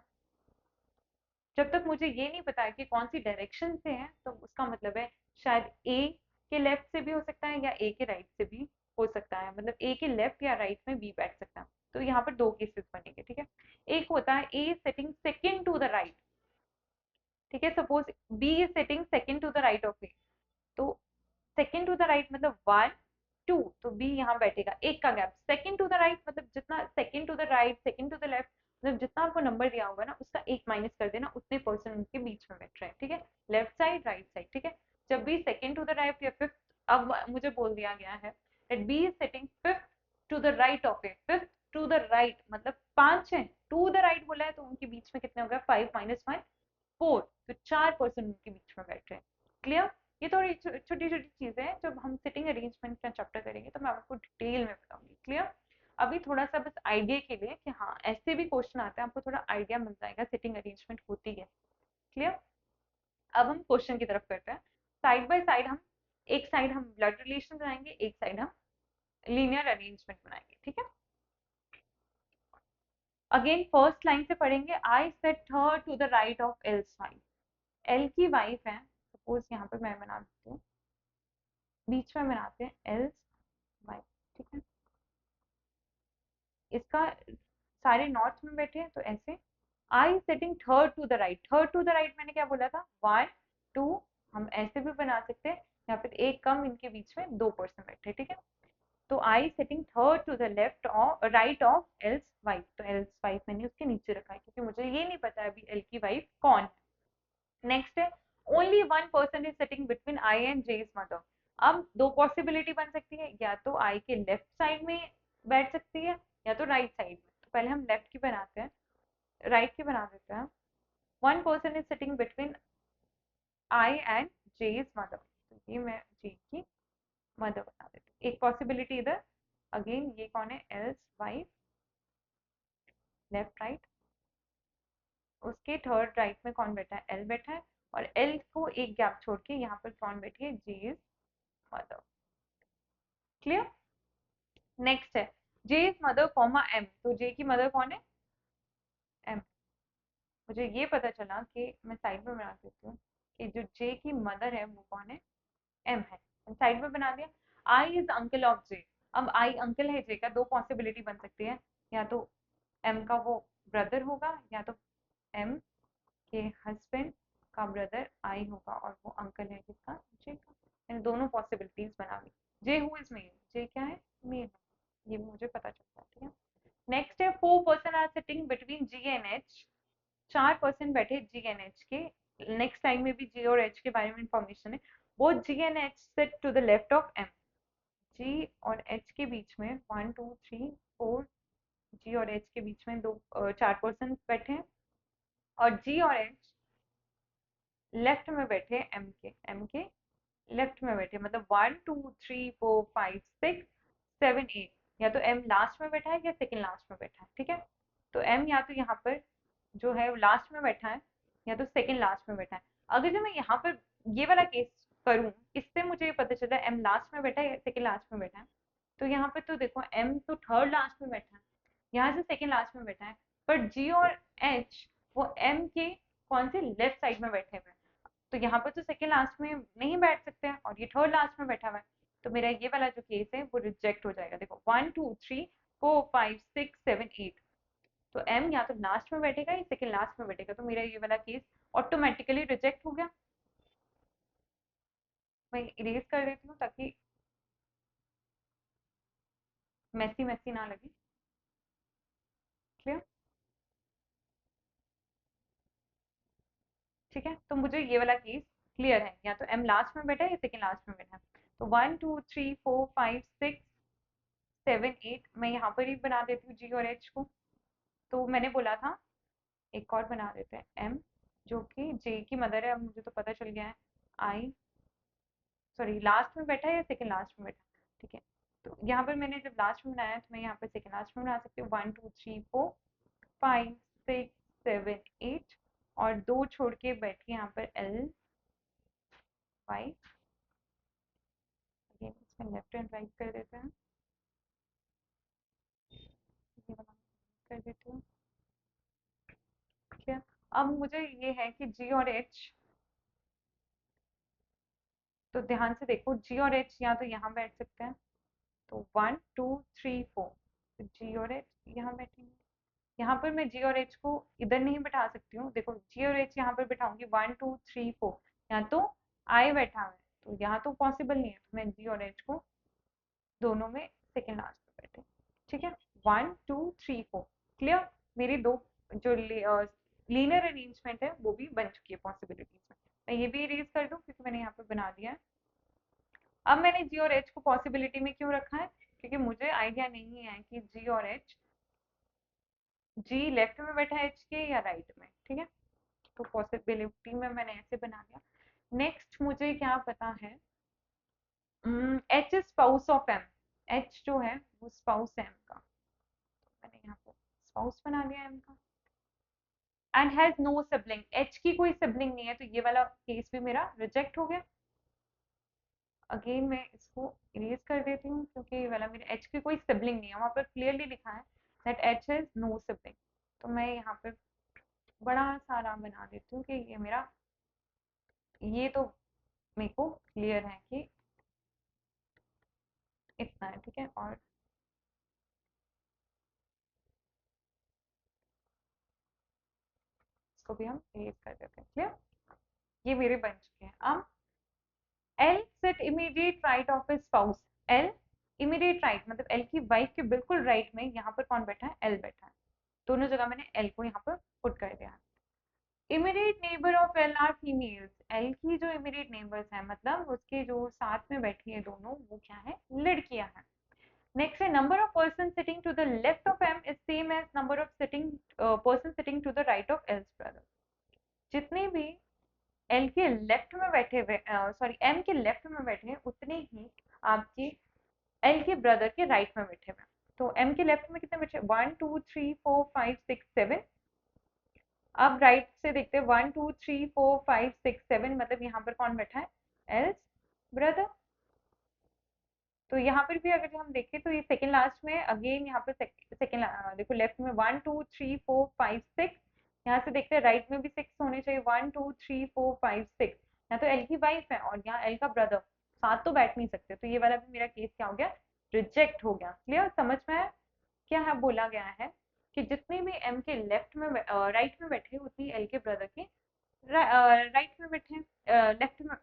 जब तक मुझे ये नहीं पता है कि कौन सी डायरेक्शन से है तो उसका मतलब है शायद ए के लेफ्ट से भी हो सकता है या ए के राइट से भी हो सकता है। मतलब ए के लेफ्ट या राइट में बी बैठ सकता है। तो यहाँ पर दो केसेस बनेंगे। ठीक है, एक होता है A setting second to the right. ठीक है, suppose B is setting second to the right of A. तो सेकंड टू द राइट मतलब 1 2, तो बी यहाँ बैठेगा एक का गैप। सेकंड टू द राइट मतलब जितना second to the right second to the left मतलब जितना आपको नंबर दिया होगा ना उसका एक माइनस कर देना, उतने पर्सन उनके बीच में बैठ रहे हैं। ठीक है, लेफ्ट साइड राइट साइड। ठीक है, जब भी सेकंड टू द राइट या फिफ्थ, अब मुझे बोल दिया गया है that B is sitting fifth to the right of A. Fifth to the right मतलब 5 है, टू द राइट बोला है तो उनके बीच में कितने हो गया? 5 माइनस 1 4। तो 4 पर्सन उनके बीच में बैठ रहे हैं। क्लियर? ये थोड़ी छोटी छोटी चीजें हैं। जब हम सिटिंग अरेंजमेंट का चैप्टर करेंगे तो मैं आपको डिटेल में बताऊंगी। क्लियर? अभी थोड़ा सा बस आइडिया के लिए कि हाँ ऐसे भी क्वेश्चन आते हैं, आपको थोड़ा आइडिया मिल जाएगा सिटिंग अरेंजमेंट होती है। क्लियर? अब हम क्वेश्चन की तरफ करते हैं। साइड बाय साइड हम, एक साइड हम ब्लड रिलेशन बनाएंगे, एक साइड हम लीनियर अरेंजमेंट बनाएंगे। ठीक है, अगेन फर्स्ट लाइन से पढ़ेंगे। I set her to the right of L's wife. L की वाइफ है, सपोज यहाँ पे मैं बना देती हूँ, बीच में बनाते हैं एल्स वाइफ। ठीक है, इसका सारे नॉर्थ में बैठे हैं तो ऐसे I setting third to the right. Third to the right मैंने क्या बोला था? 1 2। हम ऐसे भी बना सकते हैं या फिर एक कम, इनके बीच में 2 पर्सन बैठे। ठीक है, तो I setting third to the left of right of L's wife. तो एल्स वाइफ मैंने उसके नीचे रखा है क्योंकि मुझे ये नहीं पता अभी एल की वाइफ कौन है। नेक्स्ट है only one person is sitting between I and J is mother. अब दो पॉसिबिलिटी बन सकती है, या तो आई के लेफ्ट साइड में बैठ सकती है या तो राइट साइड में। तो पहले हम लेफ्ट की बनाते हैं, राइट की बना देते हैं। One person is sitting between I and J is mother. तो ये मैं जे की मदर बना देती हूँ। एक पॉसिबिलिटी इधर। अगेन ये कौन है? Else wife, left right. उसके थर्ड राइट में कौन बैठा है? एल बैठा है। और एल को एक गैप छोड़ के यहाँ पर कौन बैठी है? J is mother. Clear? Next है J is mother comma M. तो जे की मदर कौन है? एम। मुझे ये पता चला कि मैं साइड में बना देती हूँ कि जो जे की मदर है वो कौन है? एम है। साइड में बना दिया। आई इज अंकल ऑफ जे। अब आई अंकल है जे का, दो पॉसिबिलिटी बन सकती है, या तो एम का वो ब्रदर होगा या तो एम कि हस्बैंड का ब्रदर आई होगा और वो अंकल है किसका, जे का। मैंने दोनों पॉसिबिलिटीज बना ली। जे हु इज मेल, जे क्या है, मेल, ये मुझे पता चलता है, ठीक है। नेक्स्ट है 4 person are sitting between G and H. 4 person बैठे जी एंड एच के। नेक्स्ट लाइन में भी जी और एच के बारे में इंफॉर्मेशन है। Both G and H sit to the left of M. G और एच के बीच में 1 2 3 4, जी और एच के बीच में 4 पर्सन बैठे हैं। और जी और एच लेफ्ट में बैठे एम के लेफ्ट में बैठे, मतलब 1 2 3 4 5 6 7 8। या तो एम लास्ट में बैठा है या सेकंड लास्ट में बैठा है, ठीक है। तो एम या तो यहाँ पर जो है लास्ट में बैठा है या तो सेकंड लास्ट में बैठा है। अगर जो मैं यहाँ पर ये वाला केस करूँ, इससे मुझे ये पता चला एम लास्ट में बैठा है या सेकंड लास्ट में बैठा है। तो यहाँ पर तो देखो एम तो थर्ड लास्ट में बैठा है, यहाँ से सेकंड लास्ट में बैठा है। पर जी और एच वो एम के कौन से लेफ्ट साइड में बैठे हुए हैं। तो यहाँ पर तो सेकंड लास्ट में नहीं बैठ सकते हैं और ये थर्ड लास्ट में बैठा हुआ है। तो मेरा ये वाला जो केस है वो रिजेक्ट हो जाएगा। देखो 1 2 3 4 5 6 7 8। तो एम या तो लास्ट में बैठेगा या सेकंड लास्ट में बैठेगा। तो मेरा ये वाला केस ऑटोमेटिकली रिजेक्ट हो गया। मैं इरेज कर देती हूँ ताकि मैसी मैसी ना लगे। क्लियर, ठीक है। तो मुझे ये वाला केस क्लियर है, या तो एम लास्ट में बैठा है या सेकंड लास्ट में बैठा है। तो 1 2 3 4 5 6 7 8 मैं यहाँ पर ही बना देती हूँ जी और एच को। तो मैंने बोला था एक और बना देते हैं एम, जो कि जे की मदर है। अब मुझे तो पता चल गया है आई, सॉरी लास्ट में बैठा है या सेकंड लास्ट में बैठा है, ठीक है। तो यहाँ पर मैंने जब लास्ट में बनाया तो मैं यहाँ पर सेकंड लास्ट में बना सकती हूँ। 1 2 3 4 5 6 7 8 और 2 छोड़ के बैठी यहाँ पर एल 5। अगेन इसमें लेफ्ट एंड राइट कर देते हैं, ये वाला कर देती हूँ, ठीक है। अब मुझे ये है कि जी और एच, तो ध्यान से देखो जी और एच या तो यहाँ बैठ सकते हैं। तो 1 2 3 4, तो जी और एच यहाँ बैठेंगे। यहाँ पर मैं जी और एच को इधर नहीं बैठा सकती हूँ। देखो जी और एच यहाँ पर बैठाऊंगी 1 2 3 4, यहाँ तो आई बैठा हुआ है तो यहाँ तो पॉसिबल नहीं है। तो मैं जी और एच को दोनों में सेकेंड लास्ट पे बैठे, ठीक है। 1 2 3 4 क्लियर। मेरी दो जो लीनियर अरेंजमेंट है वो भी बन चुकी है पॉसिबिलिटीज में। मैं ये भी इरेज कर दूं क्योंकि मैंने यहाँ पे बना दिया है। अब मैंने जी और एच को पॉसिबिलिटी में क्यों रखा है, क्योंकि मुझे आइडिया नहीं है कि जी और एच, जी लेफ्ट में बैठा है एच के या राइट में, ठीक है। तो पॉसिबिलिटी में मैंने ऐसे बना दिया। नेक्स्ट मुझे क्या पता है, H is spouse of M. H जो है वो स्पाउस है एम का। मैंने यहाँ पे स्पाउस बना दिया एम का। And has no sibling, H की कोई सिबलिंग नहीं है तो ये वाला केस भी मेरा रिजेक्ट हो गया। अगेन मैं इसको इरेज कर देती हूँ क्योंकि ये वाला मेरे एच की कोई सिबलिंग नहीं है, वहां पर क्लियरली लिखा है that H has no sibling. तो मैं यहाँ पे बड़ा सारा बना देती हूँ कि ये मेरा, ये तो मेरे को क्लियर है कि इतना है, ठीक है। और इसको भी हम इरेज कर देते हैं, क्लियर। ये मेरे बन चुके हैं। अब L sit immediate right of his spouse. L immediate right मतलब एल की वाइफ के बिल्कुल राइट में यहाँ पर कौन बैठा है, एल बैठा है। दोनों जगह मैंने एल को यहाँ पर पुट कर दिया है। Immediate neighbour of L R females. L की जो इमीडिएट नेबर्स हैं मतलब उसके जो साथ में बैठी है दोनों, वो क्या है, लड़कियां हैं। नेक्स्ट है number of person sitting to the left of M is same as number of sitting person sitting to the right of L's brother. जितने भी एल के लेफ्ट में बैठे हुए, सॉरी एम के लेफ्ट में बैठे हैं उतने ही आपके एल के ब्रदर के राइट में बैठे हुए हैं। तो एम के लेफ्ट में कितने बैठे, 1 2 3 4 5 6 7। अब राइट से देखते हैं 1 2 3 4 5 6 7 मतलब यहाँ पर कौन बैठा है, एल्स ब्रदर। तो यहाँ पर भी अगर हम देखें तो ये सेकंड लास्ट में अगेन यहाँ पर सेकंड देखो लेफ्ट में 1 2 3 4 5 6। यहाँ से देखते हैं राइट में भी 6 होने चाहिए, 1 2 3 4 5 6। यहाँ तो एल की वाइफ है और यहाँ एल का ब्रदर, साथ तो बैठ नहीं सकते। तो ये वाला भी मेरा केस क्या हो गया, रिजेक्ट हो गया। क्लियर, समझ में आया क्या है बोला गया है कि जितने भी एम के लेफ्ट में राइट में बैठे उतनी एल के ब्रदर के राइट में बैठे हैं, लेफ्ट में।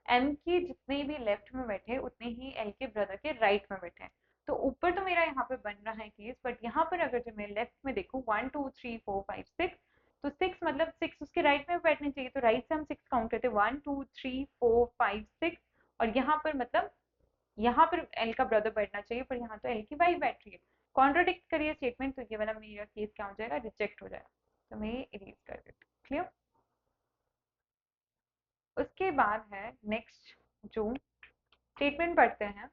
एम के जितने भी लेफ्ट में बैठे उतने ही एल के ब्रदर के राइट में बैठे हैं। तो ऊपर तो मेरा यहाँ पे बन रहा है केस, बट यहाँ पर अगर जो मैं लेफ्ट में देखूँ 1 2 3 4 5 6, तो 6 मतलब 6 उसके राइट में बैठने चाहिए, तो राइट से हम 6 काउंट करते हैं 1 2 3 4 5 6। और यहाँ पर मतलब यहाँ पर एल का ब्रदर बैठना चाहिए, पर यहाँ तो एल की वाइफ बैठ रही है। कॉन्ट्रोडिक्ट करिए स्टेटमेंट, तो ये वाला मेरा केस क्या हो जाएगा, रिजेक्ट हो जाएगा। तो मैं ये इरेज कर देती हूँ। क्लियर। उसके बाद है नेक्स्ट जो स्टेटमेंट पढ़ते हैं,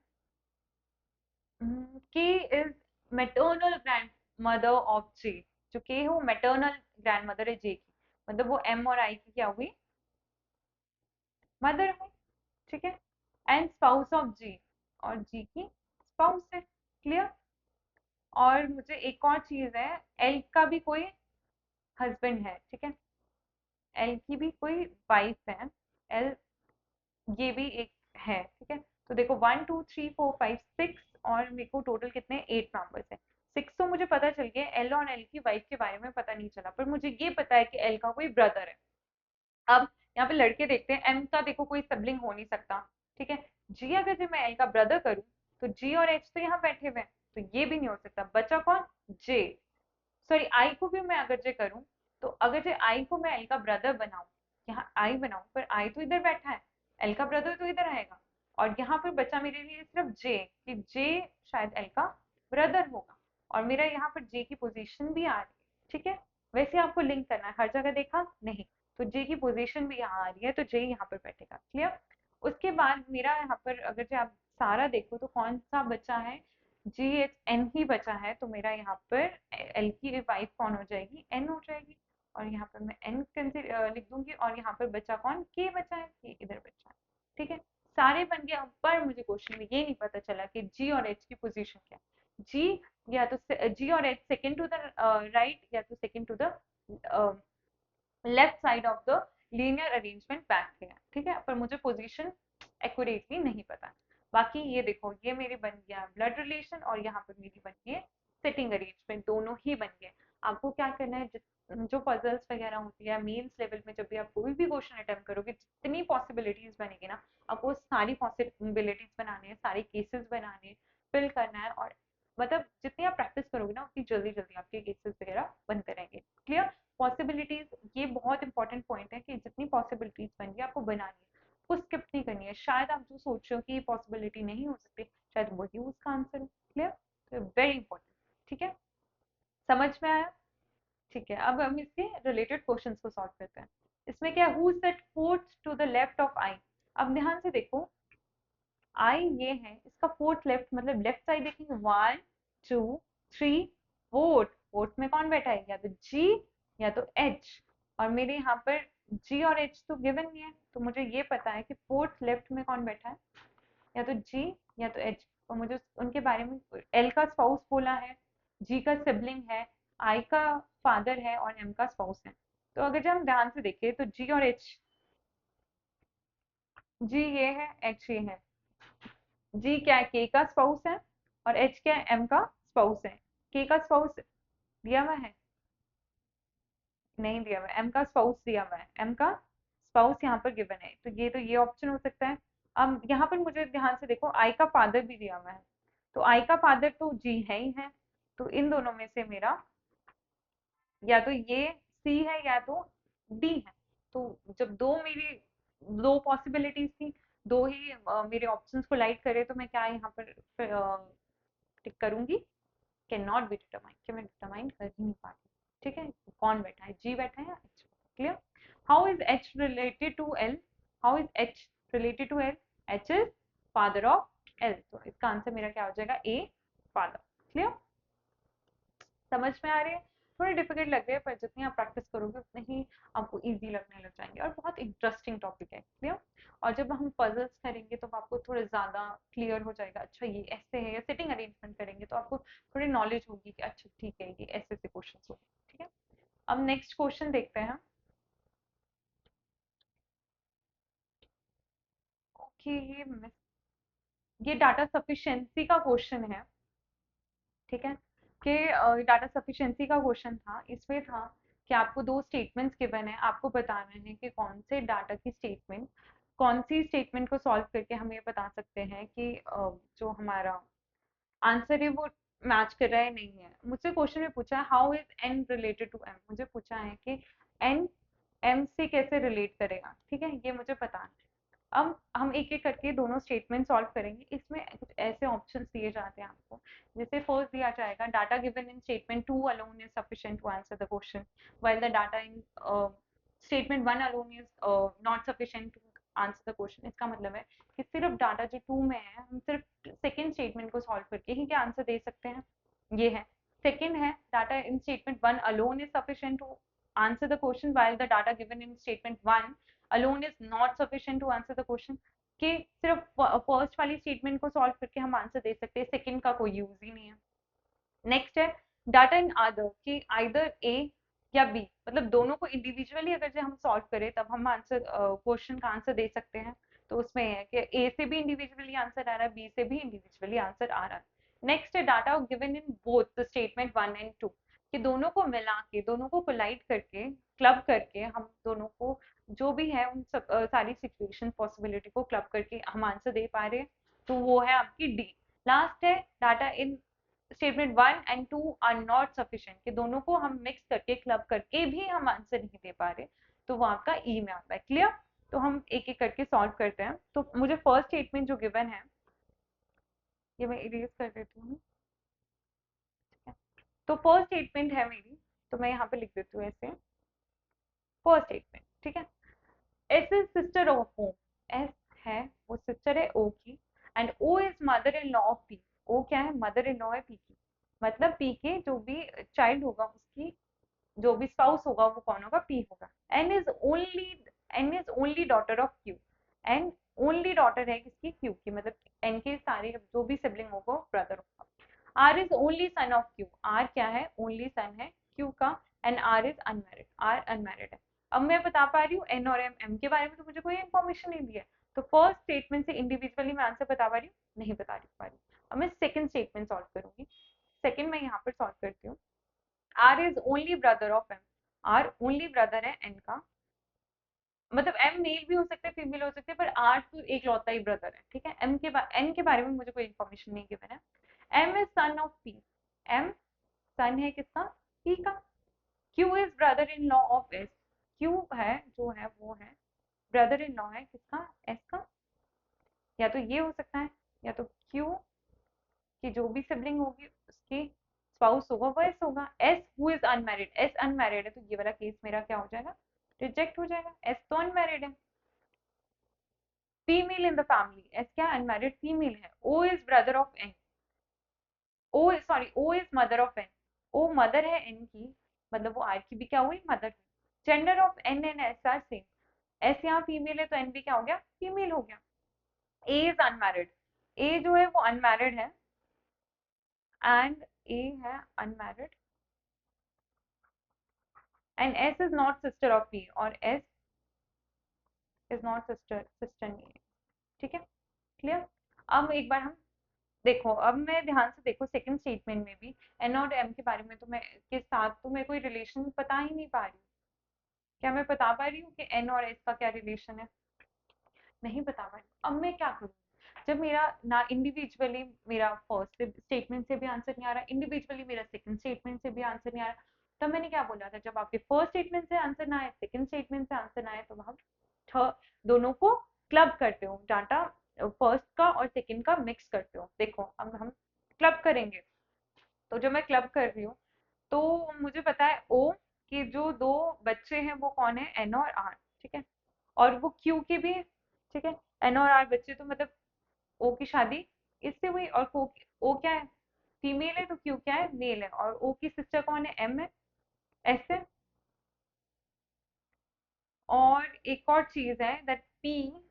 K is maternal grand mother of J. जो के हो मेटर्नल ग्रैंड मदर है जे की, मतलब वो एम और आई की क्या हुई, मदर है। ठीक है। एंड स्पाउस ऑफ जी, और जी की स्पाउस है। क्लियर। और मुझे एक और चीज है, एल का भी कोई हस्बैंड है। ठीक है। एल की भी कोई वाइफ है। एल ये भी एक है। ठीक है। तो देखो 1 2 3 4 5 6, और मेरे को टोटल कितने 8 मेंबर्स है। 6 तो मुझे पता चल गया, एल और एल की वाइफ के बारे में पता नहीं चला, पर मुझे ये पता है कि एल का कोई ब्रदर है। अब यहाँ पे लड़के देखते हैं, एम का देखो कोई सिबलिंग हो नहीं सकता। ठीक है। जी अगर जो मैं एल का ब्रदर करूँ, तो जी और एच तो यहाँ बैठे हुए हैं, तो ये भी नहीं हो सकता। बचा कौन, जे। सॉरी, आई को भी मैं अगर जे करूँ, तो अगर जे आई को मैं एल का ब्रदर बनाऊं, यहाँ आई बनाऊं, पर आई तो इधर बैठा है, एल का ब्रदर तो इधर आएगा। और यहाँ पर बचा मेरे लिए सिर्फ जे, कि जे शायद एल का ब्रदर होगा। और मेरा यहाँ पर जे की पोजीशन भी आ रही है। ठीक है। वैसे आपको लिंक करना है, हर जगह देखा नहीं, तो जे की पोजीशन भी यहाँ आ रही है, तो जे यहाँ पर बैठेगा। क्लियर। उसके बाद मेरा यहाँ पर अगर जो आप सारा देखो, तो कौन सा बचा है, जी एच एन ही बचा है। तो मेरा यहाँ पर एल की वाइफ कौन हो जाएगी, एन हो जाएगी। और यहाँ पर मैं एन लिख दूंगी, और यहाँ पर बचा कौन, के बचा है, के इधर बचा है। ठीक है। सारे बन गया, पर मुझे क्वेश्चन में ये नहीं पता चला कि जी और एच की पोजीशन क्या है। जी या तो जी और H second to the right, या तो second to the left side of the linear arrangement back है। ठीक है। पर मुझे पोजीशन एक्यूरेटली नहीं पता। बाकी ये देखो, ये मेरी बन गया ब्लड रिलेशन, और यहाँ पर मेरी बन गई सिटिंग अरेंजमेंट, दोनों ही बन गए। आपको क्या करना है, जो पजल्स वगैरह होती है मेंस लेवल में, जब भी आप कोई भी क्वेश्चन अटेम्प्ट करोगे, जितनी पॉसिबिलिटीज बनेगी ना, आपको सारी पॉसिबिलिटीज बनानी है, सारे केसेस बनाने, फिल करना है। और मतलब जितनी आप प्रैक्टिस करोगे ना, उतनी जल्दी जल्दी आपके केसेस वगैरह बनते रहेंगे। क्लियर। पॉसिबिलिटीज, ये बहुत इंपॉर्टेंट पॉइंट है कि जितनी पॉसिबिलिटीज बन गई आपको बनानी है, उसको स्किप नहीं करनी है। शायद आप जो सोच रहे हो कि ये पॉसिबिलिटी नहीं हो सकती, शायद वही उसका आंसर है। क्लियर। तो वेरी इंपॉर्टेंट। ठीक है। समझ में आया। ठीक है। अब हम इसके रिलेटेड क्वेश्चंस को सॉल्व करते हैं। इसमें क्या है, who set fourth to the left of I. अब ध्यान से देखो, आई ये है, इसका फोर्थ लेफ्ट, मतलब लेफ्ट साइड देखेंगे 1 2 3 फोर्थ। फोर्थ में कौन बैठा है, या तो जी या तो एच। और मेरे यहाँ पर जी और एच तो गिवन नहीं है, तो मुझे ये पता है कि फोर्थ लेफ्ट में कौन बैठा है, या तो जी या तो एच। और मुझे उनके बारे में, एल का स्पाउस बोला है, जी का सिबलिंग है, आई का फादर है, और एम का स्पाउस है। तो अगर जब हम ध्यान से देखें, तो जी और एच, जी ये है, एच ये है। जी क्या है, के का स्पाउस है, और एच क्या है, एम का स्पाउस है। के का स्पाउस दिया हुआ है, नहीं दिया हुआ है, एम का स्पाउस दिया हुआ है, एम का स्पाउस यहाँ पर गिवन है, तो ये ऑप्शन हो सकता है। अब यहाँ पर मुझे ध्यान से देखो, आई का फादर भी दिया हुआ है, तो आई का फादर तो जी है ही है। तो इन दोनों में से मेरा या तो ये सी है, या तो डी है। तो जब दो पॉसिबिलिटीज थी, दो ही मेरे ऑप्शंस को लाइट करे, तो मैं क्या यहाँ पर टिक करूंगी, कैन नॉट बी डिटरमाइन, कि मैं डिटरमाइन कर ही नहीं पाती। ठीक है। कौन बैठा है, जी बैठा है या H. Clear. How is H related to L, how is H related to L, H is father of L. तो इसका आंसर मेरा क्या हो जाएगा, ए फादर। क्लियर। समझ में आ रही है। थोड़े डिफिकल्ट लग रहे हैं, पर जितनी आप प्रैक्टिस करोगे उतने ही आपको इजी लगने लग जाएंगे, और बहुत इंटरेस्टिंग टॉपिक है। क्लियर। और जब हम पजल्स करेंगे, तो आपको थोड़ा ज्यादा क्लियर हो जाएगा, अच्छा ये ऐसे है, या सिटिंग अरेंजमेंट करेंगे तो आपको थोड़ी नॉलेज होगी कि अच्छा ठीक है, ये ऐसे ऐसे क्वेश्चन होंगे। ठीक है। अब नेक्स्ट क्वेश्चन देखते हैं। ओके, ये डाटा सफिशिएंसी का क्वेश्चन है। ठीक है। कि डाटा सफिशिएंसी का क्वेश्चन था, इसमें था कि आपको दो स्टेटमेंट्स गिवन है, आपको बताना है कि कौन से डाटा की स्टेटमेंट, कौन सी स्टेटमेंट को सॉल्व करके हम ये बता सकते हैं कि जो हमारा आंसर है वो मैच कर रहा है नहीं है। मुझसे क्वेश्चन में पूछा है how is N related to M, मुझे पूछा है कि एन एम से कैसे रिलेट करेगा, ठीक है, ये मुझे पता है। अब हम एक एक करके दोनों स्टेटमेंट सॉल्व करेंगे। इसमें कुछ ऐसे ऑप्शंस दिए जाते हैं आपको, जैसे फर्स्ट दिया जाएगा data given in statement 2 alone is sufficient to answer the question while the data in statement 1 alone is not sufficient to answer the question. इसका मतलब है कि सिर्फ डाटा जो 2 में है हम सिर्फ सेकंड स्टेटमेंट को सॉल्व करके ही क्या आंसर दे सकते हैं, ये है। सेकंड है data in statement 1 alone is sufficient to answer the question while the data given in statement 1 alone is not sufficient to answer the question, कि सिर्फ फर्स्ट वाली स्टेटमेंट को सॉल्व करके हम आंसर दे सकते हैं, सेकंड का कोई यूज ही नहीं है। नेक्स्ट है डाटा इन अदर, कि आइदर ए या बी, मतलब दोनों को इंडिविजुअली अगर जो हम सॉल्व करें तब हम आंसर क्वेश्चन का आंसर दे सकते हैं। तो उसमें है कि ए से भी इंडिविजुअली आंसर आ रहा है, बी से भी इंडिविजुअली आंसर आ रहा है। नेक्स्ट है data given in both the statement 1 and 2, कि दोनों को मिला के, दोनों को कोलाइड करके, क्लब करके हम दोनों को जो भी है उन सब सारी सिचुएशन पॉसिबिलिटी को क्लब करके हम आंसर दे पा रहे हैं, तो वो है आपकी डी। लास्ट है data in statement 1 and 2 are not sufficient, कि दोनों को हम मिक्स करके क्लब करके भी हम आंसर नहीं दे पा रहे, तो वो आपका ई में आता है। क्लियर? तो हम एक एक करके सॉल्व करते हैं। तो मुझे फर्स्ट स्टेटमेंट जो गिवन है ये मैं इरेज कर देती हूँ, ठीक है। तो फर्स्ट स्टेटमेंट है मेरी, तो मैं यहाँ पे लिख देती हूँ ऐसे, फर्स्ट स्टेटमेंट, ठीक है। S is sister of O, S है वो सिस्टर है ओ की, and O is mother in law of P, O क्या है, मदर इन लॉ है पी की, मतलब पी के जो भी चाइल्ड होगा उसकी जो भी स्पाउस होगा वो कौन होगा, पी होगा। N is only daughter of Q, N only daughter है किसकी, क्यू की, मतलब एन के सारे जो भी सिबलिंग होगा ब्रदर होगा। R is only son of Q, R क्या है, ओनली सन है क्यू का, and R is unmarried, R unmarried है। अब मैं बता पा रही हूँ एन और एम, एम के बारे में तो मुझे कोई इन्फॉर्मेशन नहीं दी है, तो फर्स्ट स्टेटमेंट से इंडिविजुअली मैं आंसर बता पा रही हूँ, नहीं बता पा रही हूँ। अब मैं सेकंड स्टेटमेंट सॉल्व करूंगी। सेकंड मैं यहाँ पर सॉल्व करती हूँ। R is only brother of M, R only brother है एन का, मतलब एम मेल भी हो सकता है फीमेल हो सकते हैं, पर आर तो एक लौता ही ब्रदर है, ठीक है। एन के बारे में मुझे कोई इन्फॉर्मेशन नहीं गिवन है। M is son of P, M son है किसका, पी का। Q is brother in law of S, Q है जो है वो है ब्रदर इन लॉ है किसका, एस का। या तो ये हो सकता है, या तो क्यू की जो भी सिबलिंग होगी उसकी स्पाउस होगा वो एस होगा। S who is unmarried, S unmarried है, तो ये वाला केस मेरा क्या हो जाएगा, रिजेक्ट हो जाएगा, एस तो अनमैरिड है। Female in the family, S क्या अनमैरिड फीमेल है। O is brother of N, O sorry O is mother of N, O mother है एन की, मतलब वो आर की भी क्या हुई, मदर हुई। Gender of N and S are same, S यहाँ फीमेल है तो एन भी क्या हो गया, फीमेल हो गया। ए इज अनमैरिड, ए जो है वो अनमैरिड है, एंड ए है unmarried, and S is not sister of P, और S is not sister, sister नहीं है, ठीक है। क्लियर? अब एक बार हम देखो, अब मैं ध्यान से देखो सेकंड स्टेटमेंट में भी एन और एम के बारे में तो मैं के साथ तो मैं कोई रिलेशन बता ही नहीं पा रही हूँ। क्या मैं बता पा रही हूँ कि एन और एस का क्या रिलेशन है, नहीं बता पा रही हूँ। अब मैं क्या करूँ, जब मेरा ना इंडिविजुअली मेरा फर्स्ट स्टेटमेंट से भी आंसर नहीं आ रहा, इंडिविजुअली मेरा सेकंड स्टेटमेंट से भी आंसर नहीं आ रहा, तब मैंने क्या बोला था, जब आपके फर्स्ट स्टेटमेंट से आंसर ना आए, सेकंड स्टेटमेंट से आंसर ना आए, तो हम दोनों को क्लब करते हो, डाटा फर्स्ट का और सेकंड का मिक्स करते हो। देखो अब हम क्लब करेंगे, तो जब मैं क्लब कर रही हूँ तो मुझे पता है ओ कि जो दो बच्चे हैं वो कौन है, एन और आर, ठीक है, और वो क्यू के भी, ठीक है। एन और आर बच्चे तो मतलब ओ की शादी इससे हुई, और ओ क्या है, फीमेल है, तो क्यू क्या है, मेल है, और ओ की सिस्टर कौन है, एम है, एस है। और एक और चीज है that P,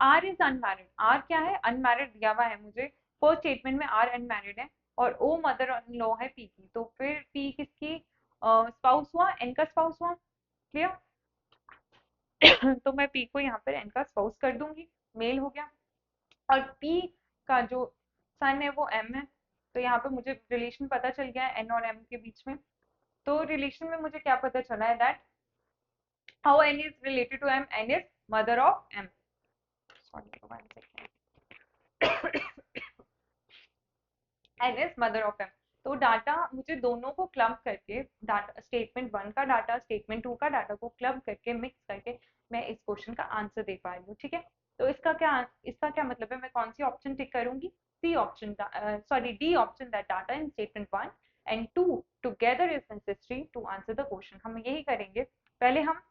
R is unmarried, R क्या है, अनमैरिड दिया हुआ है मुझे, फर्स्ट स्टेटमेंट में आर अनमैरिड है, और ओ मदर इन लॉ है पी की, तो फिर पी किसकी स्पाउस हुआ, एन का स्पाउस हुआ। क्लियर? तो मैं पी को यहाँ पर एन का स्पाउस कर दूंगी, मेल हो गया। और पी का जो सन है वो एम है, तो यहाँ पे मुझे रिलेशन पता चल गया है एन और एम के बीच में। तो रिलेशन में मुझे क्या पता चला है that how n is related to m, n is mother of m. Sorry, 1 second. n is mother of m. तो डाटा मुझे दोनों को क्लब करके, डाटा स्टेटमेंट 1 का डाटा स्टेटमेंट 2 का डाटा को क्लब करके मिक्स करके मैं इस क्वेश्चन का आंसर दे पा रही हूँ, ठीक है। तो इसका क्या मतलब है, मैं कौन सी ऑप्शन टिक करूंगी, C option, sorry D option, that data in statement 1 and 2 together is necessary to answer the question. हम यही करेंगे। पहले हम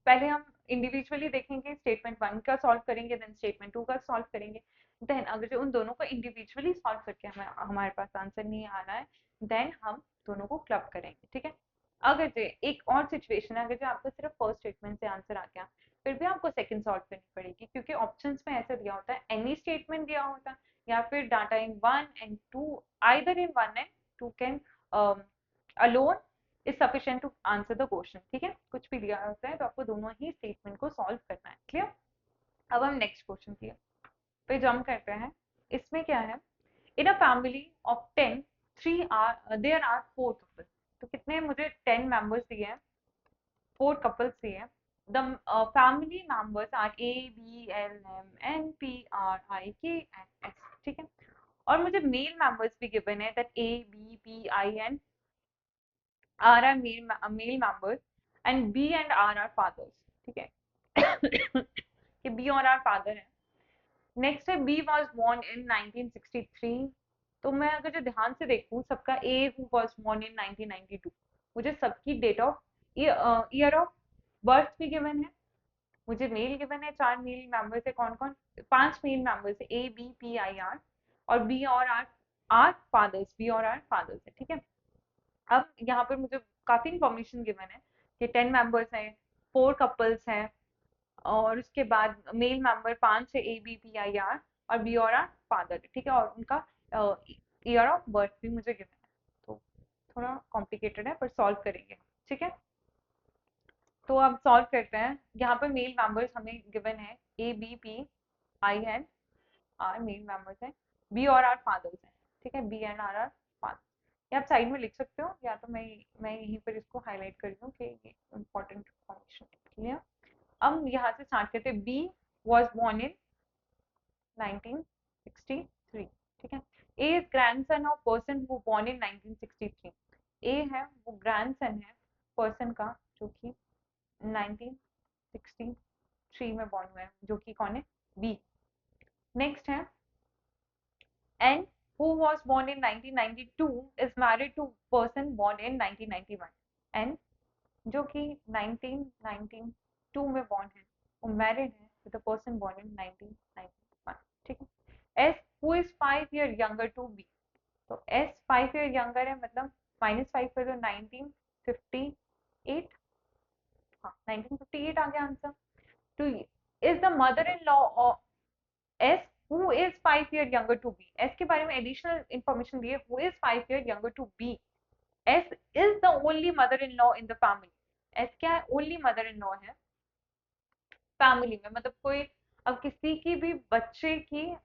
पहले हम इंडिविजुअली देखेंगे, स्टेटमेंट 1 का सॉल्व करेंगे, देन स्टेटमेंट 2 का सॉल्व करेंगे। देन अगर जो उन दोनों को इंडिविजुअली सॉल्व करके हमारे पास आंसर नहीं आ रहा है, देन हम दोनों को क्लब करेंगे, ठीक है। अगर जो एक और सिचुएशन है, अगर जो आपको सिर्फ फर्स्ट स्टेटमेंट से आंसर आ गया, फिर भी आपको सेकंड सॉल्व करनी पड़ेगी, क्योंकि ऑप्शंस में ऐसा दिया होता है एनी स्टेटमेंट दिया होता है, या फिर data in 1 and 2, either in 1 and 2 can alone is sufficient to answer the question, ठीक है। कुछ भी दिया होता है तो आपको दोनों ही स्टेटमेंट को सॉल्व करना है, क्लियर। अब हम नेक्स्ट क्वेश्चन की पे जंप करते हैं। इसमें क्या है, in a family of 10 three are there are 4 couples. तो कितने मुझे 10 मेंबर्स दिए हैं, 4 कपल्स दिए हैं। The family members are A B L M N P R I K N S, ठीक है। और मुझे मेल मेंबर्स भी गिवन है, that A B P I N R are male members and B and R are fathers, ठीक है। कि B और R फादर है। नेक्स्ट है B was born in 1963। तो मैं अगर जो ध्यान से देखूं, सबका A who was born in 1992, मुझे सबकी date of year of birth भी गिवन है। मुझे मेल गिवन है, 4 मेल मेंबर्स है, कौन कौन, 5 मेल मेंबर्स है, A B P I R, और B और R फादर्स, B और R फादर्स है, ठीक है। अब यहाँ पर मुझे काफी इंफॉर्मेशन गिवन है कि 10 मेंबर्स हैं, 4 कपल्स हैं, और उसके बाद मेल मेंबर 5 है, A B P I R, और बी और आर फादर, ठीक है। और उनका ईयर ऑफ बर्थ भी मुझे गिवन है। तो थोड़ा कॉम्प्लिकेटेड है, पर सॉल्व करेंगे, ठीक है। तो अब सॉल्व करते हैं। यहाँ पर मेल मेंबर्स हमें गिवन है, A B P I N R male members हैं, बी और आर फादर्स हैं, ठीक है। B and R are father. ये आप साइड में लिख सकते हो, या तो मैं यहीं पर इसको हाईलाइट कर दूं कि ये इंपॉर्टेंट इन्फॉर्मेशन है, क्लियर। अब यहाँ से स्टार्ट करते हैं। बी वॉज बॉर्न इन 1963, ठीक है। A is grandson of person who born in 1963। A है वो ग्रैंडसन है पर्सन का जो कि 1963 में बॉर्न हुआ है, जो कि कौन है, बी। नेक्स्ट है and who was born in 1992 is married to person born in 1991, and जो कि 1992 में born है, वो married है with a person born in 1991, ठीक है। S who is 5 year younger to B। तो S 5 year younger है, मतलब -5 कर दो, 1958, हाँ 1958 आ गया आंसर। तो is the mother in law of S who is 5 year younger to B। S के बारे में एडिशनल इंफॉर्मेशन दी है, who is 5 year younger to B। S is the only mother in law in the family। S क्या है, only mother in law है family में, मतलब कोई अब किसी की भी बच्चे की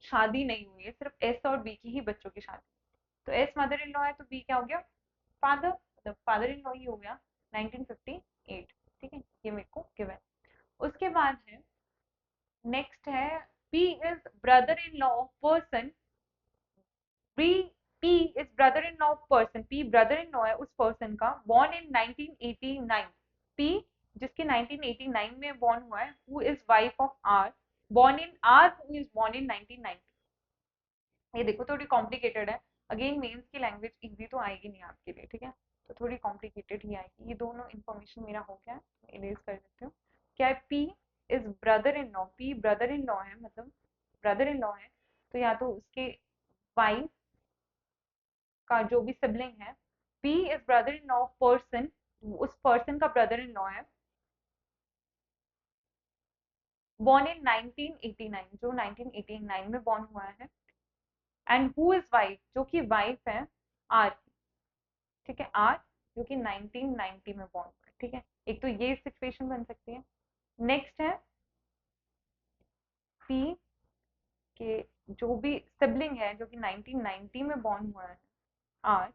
शादी नहीं हुई है, सिर्फ एस और बी की ही बच्चों की शादी। तो एस मदर इन लॉ है, तो बी क्या हो गया, फादर, मतलब फादर इन लॉ ही हो गया 1958, ठीक है। ये मेरे को गिवन। उसके बाद है, नेक्स्ट है, P is brother in law of person, P P is brother in law of person, P brother in law है उस person का, born in 1989। P जिसके 1989 में born हुआ है, who is wife of R, born in R who is born in 1990। ये देखो थोड़ी कॉम्प्लिकेटेड है, अगेन मेंस की लैंग्वेज इजी तो आएगी नहीं आपके लिए, ठीक है। तो थोड़ी कॉम्प्लिकेटेड ही आएगी। ये दोनों इन्फॉर्मेशन मेरा हो गया है, इरेज कर देती हूँ। क्या है, P is brother in law, P brother in law है, मतलब ब्रदर इन लॉ है, तो या तो उसके वाइफ का जो भी सिबलिंग है। P is brother in law of person, उस पर्सन का ब्रदर इन लॉ है, born in 1989, जो 1989 में born हुआ है। एंड हु इज वाइफ, जो कि वाइफ है आर, ठीक है, आर जो कि 1990 में born हुआ है, ठीक है। एक तो ये सिचुएशन बन सकती है। नेक्स्ट है P के जो भी सिबलिंग है जो कि 1990 में बॉर्न हुआ है आर,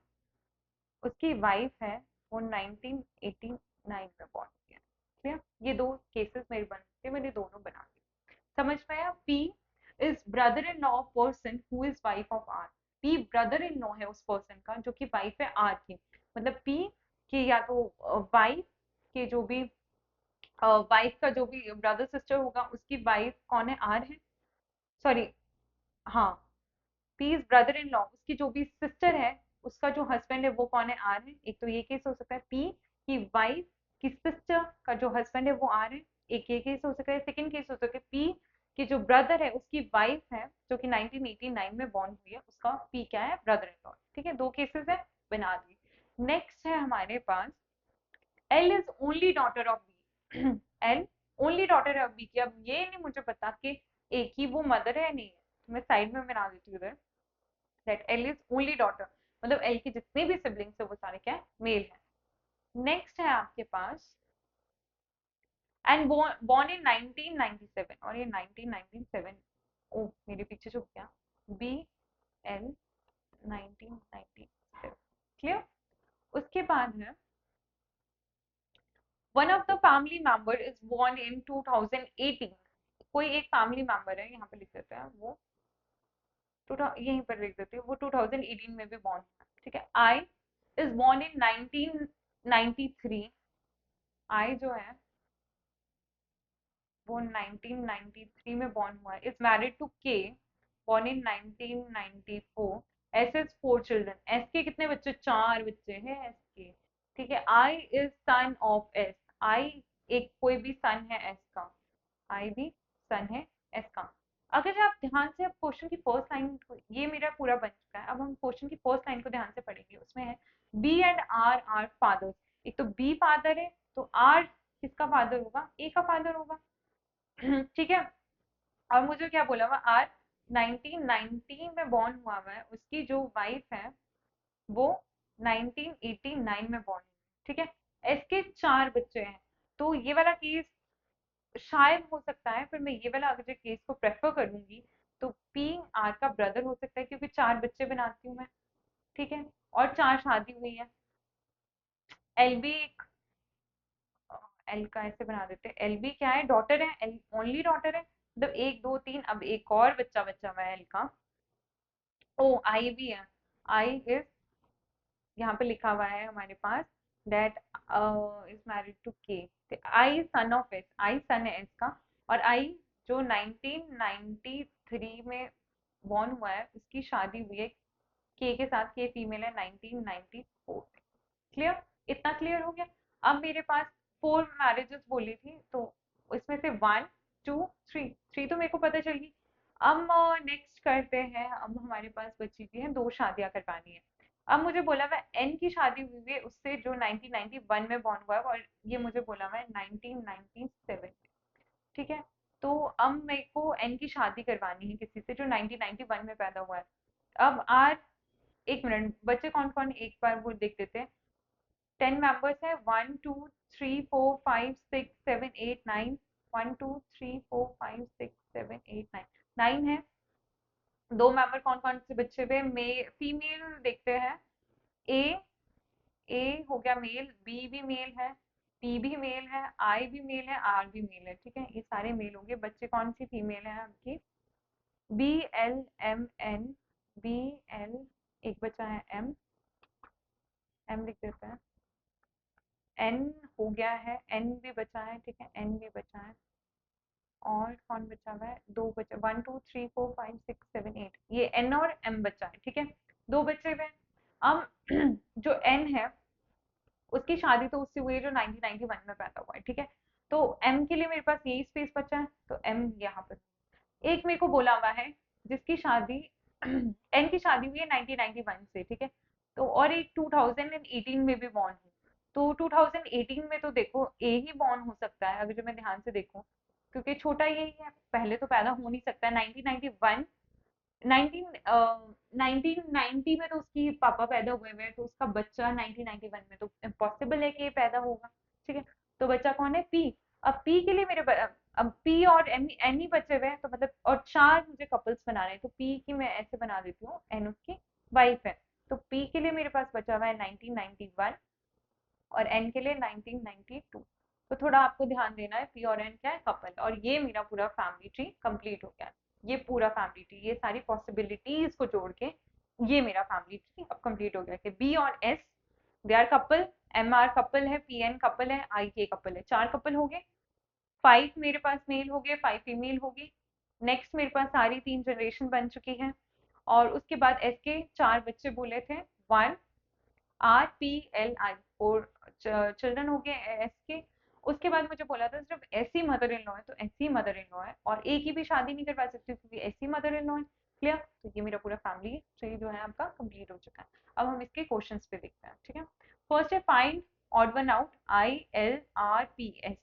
उसकी वाइफ है वो 1989 में बॉर्न हुई है। क्लियर? ये दो केसेस मेरे बनते, मैंने दोनों बना दिए। समझ में आया? P is brother in law of person who is wife of R. P brother in law है उस पर्सन का जो कि वाइफ है आर की। मतलब पी की या तो वाइफ के जो भी वाइफ का जो भी ब्रदर सिस्टर होगा उसकी वाइफ कौन है? आर है। सॉरी, हाँ, P is brother in law, उसकी जो भी सिस्टर है उसका जो हस्बैंड है वो कौन है? आर है। एक तो ये केस हो सकता है पी की वाइफ की सिस्टर का जो हस्बैंड है वो आर है, एक ये केस हो सकता है। सेकंड केस हो सकता है पी की जो ब्रदर है उसकी वाइफ है जो कि 1989 में बॉर्न हुई है, उसका पी क्या है? Brother in law. ठीक है, दो केसेस है, बना दी। नेक्स्ट है हमारे पास L is only daughter of B. L only daughter of B की, अब ये नहीं मुझे पता कि एक ही वो मदर है या नहीं है, तो मैं साइड में बना देती हूँ इधर that L is only daughter, मतलब एल के जितने भी सिबलिंग्स है वो सारे क्या है? मेल है। नेक्स्ट है आपके पास एंड born in 1997, और ये 1997, ओ मेरे पीछे छुप गया, बी एल 1997। क्लियर? उसके बाद है one of the family member is born in 2018। कोई एक फैमिली मेंबर है, यहाँ पे लिख देते हैं वो, यहीं पर लिख देते हैं वो 2018 में भी बॉर्न हुआ। ठीक है, आई इज born in 1993। आई जो है वो 1993 में बॉर्न हुआ है। इज मैरिड टू के, born in 1994। S is four children. S के कितने बच्चे? चार बच्चे हैं एस के। ठीक है, I is son of S. आई एक कोई भी सन है एस का, आई भी सन है एस का। अगर आप ध्यान से अब क्वेश्चन की फर्स्ट लाइन, ये मेरा पूरा बन चुका है, अब हम क्वेश्चन की फर्स्ट लाइन को ध्यान से पढ़ेंगे। उसमें है B and R are fathers. एक तो बी फादर है तो आर किसका फादर होगा? ए का फादर होगा। ठीक है, और मुझे क्या बोला हुआ? आर 1990 में बॉर्न हुआ हुआ है, उसकी जो वाइफ है वो 1989 में बॉर्न हुई। ठीक है, इसके चार बच्चे हैं, तो ये वाला केस शायद हो सकता है, फिर मैं ये वाला अगर केस को प्रेफर करूंगी तो पी आर का ब्रदर हो सकता है, क्योंकि चार बच्चे बनाती हूँ मैं। ठीक है, और चार शादी हुई है। एल भी एक, एल का ऐसे बना देते हैं, एल भी क्या है? डॉटर है, एल ओनली डॉटर है, मतलब एक दो तीन, अब एक और बच्चा बच्चा हुआ है एल का। ओ आई भी है, आई इज, यहाँ पे लिखा हुआ है हमारे पास दैट इज मैरिड टू के। आई सन ऑफ एस, आई सन है एस का, और आई जो 1993 में बॉर्न हुआ है उसकी शादी हुई है के साथ। के फीमेल है 1994 में। क्लियर? इतना क्लियर हो गया? अब मेरे पास फोर मैरिजेस बोली थी, तो इसमें से वन टू थ्री, थ्री तो मेरे को पता चली। अब नेक्स्ट करते हैं, अब हमारे पास बची हुई है दो शादियां करवानी है। अब मुझे बोला हुआ एन की शादी हुई है उससे जो 1991 में बॉर्न हुआ है, और ये मुझे बोला हुआ है 1997 में। ठीक है, तो अब मेरे को एन की शादी करवानी है किसी से जो 1991 में पैदा हुआ है। अब आज एक मिनट, बच्चे कौन कौन एक बार वो देख लेते हैं। 10 मेंबर्स है, 1 2 3 4 5 6 7 8 9। 1 2 3 4 5 6 7 8 9, 9 है। दो मेंबर कौन कौन से बच्चे हुए? मे फीमेल देखते हैं। ए, ए हो गया मेल, बी भी मेल है, पी भी मेल है, आई भी मेल है, आर भी मेल है। ठीक है, ये सारे मेल होंगे। बच्चे कौन सी फीमेल है आपकी? B L M N, B L, एक बचा है एम, एम लिख देते हैं। एन हो गया है, एन भी बचा है। ठीक है, एन भी बचा है। और कौन बचा हुआ है? दो बचा, 1 2 3 4 5 6 7 8, ये एन और एम बचा है। ठीक है, दो बचे हुए हैं। अब जो एन है उसकी शादी तो उससे हुई है जो 1991 में पैदा हुआ है। ठीक है, तो एम के लिए मेरे पास यही स्पेस बचा है, तो एम यहाँ पर। एक मेरे को बोला हुआ है जिसकी शादी एन की शादी हुई है 1991 से। ठीक है, तो और एक 2018 में भी बॉर्न हुई, तो 2018 में तो देखो ए ही बॉर्न हो सकता है अगर जो मैं ध्यान से देखूं, क्योंकि छोटा यही है, पहले तो पैदा हो नहीं सकता है। 1991, 1990 में तो उसकी पापा पैदा हुए हुए हैं, तो उसका बच्चा 1991 में तो इम्पॉसिबल है कि ये पैदा होगा। ठीक है, तो बच्चा कौन है? पी। अब पी के लिए मेरे अब पी और एन ही बचे हुए हैं, तो मतलब और चार मुझे कपल्स बनाने हैं, तो पी की मैं ऐसे बना देती हूँ, एन उसकी वाइफ है, तो पी के लिए मेरे पास बचा हुआ है 1991 और एन के लिए 1992। तो थोड़ा आपको ध्यान देना है, पी और एन क्या है, कपल। और ये मेरा पूरा फैमिली ट्री कंप्लीट हो गया है। ये पूरा फैमिली ट्री, ये सारी पॉसिबिलिटीज को जोड़ के ये मेरा फैमिली ट्री अब कंप्लीट हो गया कि बी और S they are couple, M R couple है, पी एन कपल है, आई के कपल है, चार कपल हो गए। 5 मेरे पास मेल हो गए, 5 फीमेल होगी। नेक्स्ट मेरे पास सारी 3 जनरेशन बन चुकी हैं। और उसके बाद एस के 4 बच्चे बोले थे, 1 R P L I, 4 children हो गए एस के। उसके बाद मुझे बोला था सिर्फ ऐसी मदर इन लॉ है, तो ऐसी मदर इन लॉ है, और एक ही भी शादी नहीं करवा सकती क्योंकि ऐसी मदर इन लॉ है। क्लियर? तो ये मेरा पूरा फैमिली ट्री जो है आपका कंप्लीट हो चुका है। अब हम इसके क्वेश्चंस पे देखते हैं, ठीक है। फर्स्ट है find odd one out, I L R P S,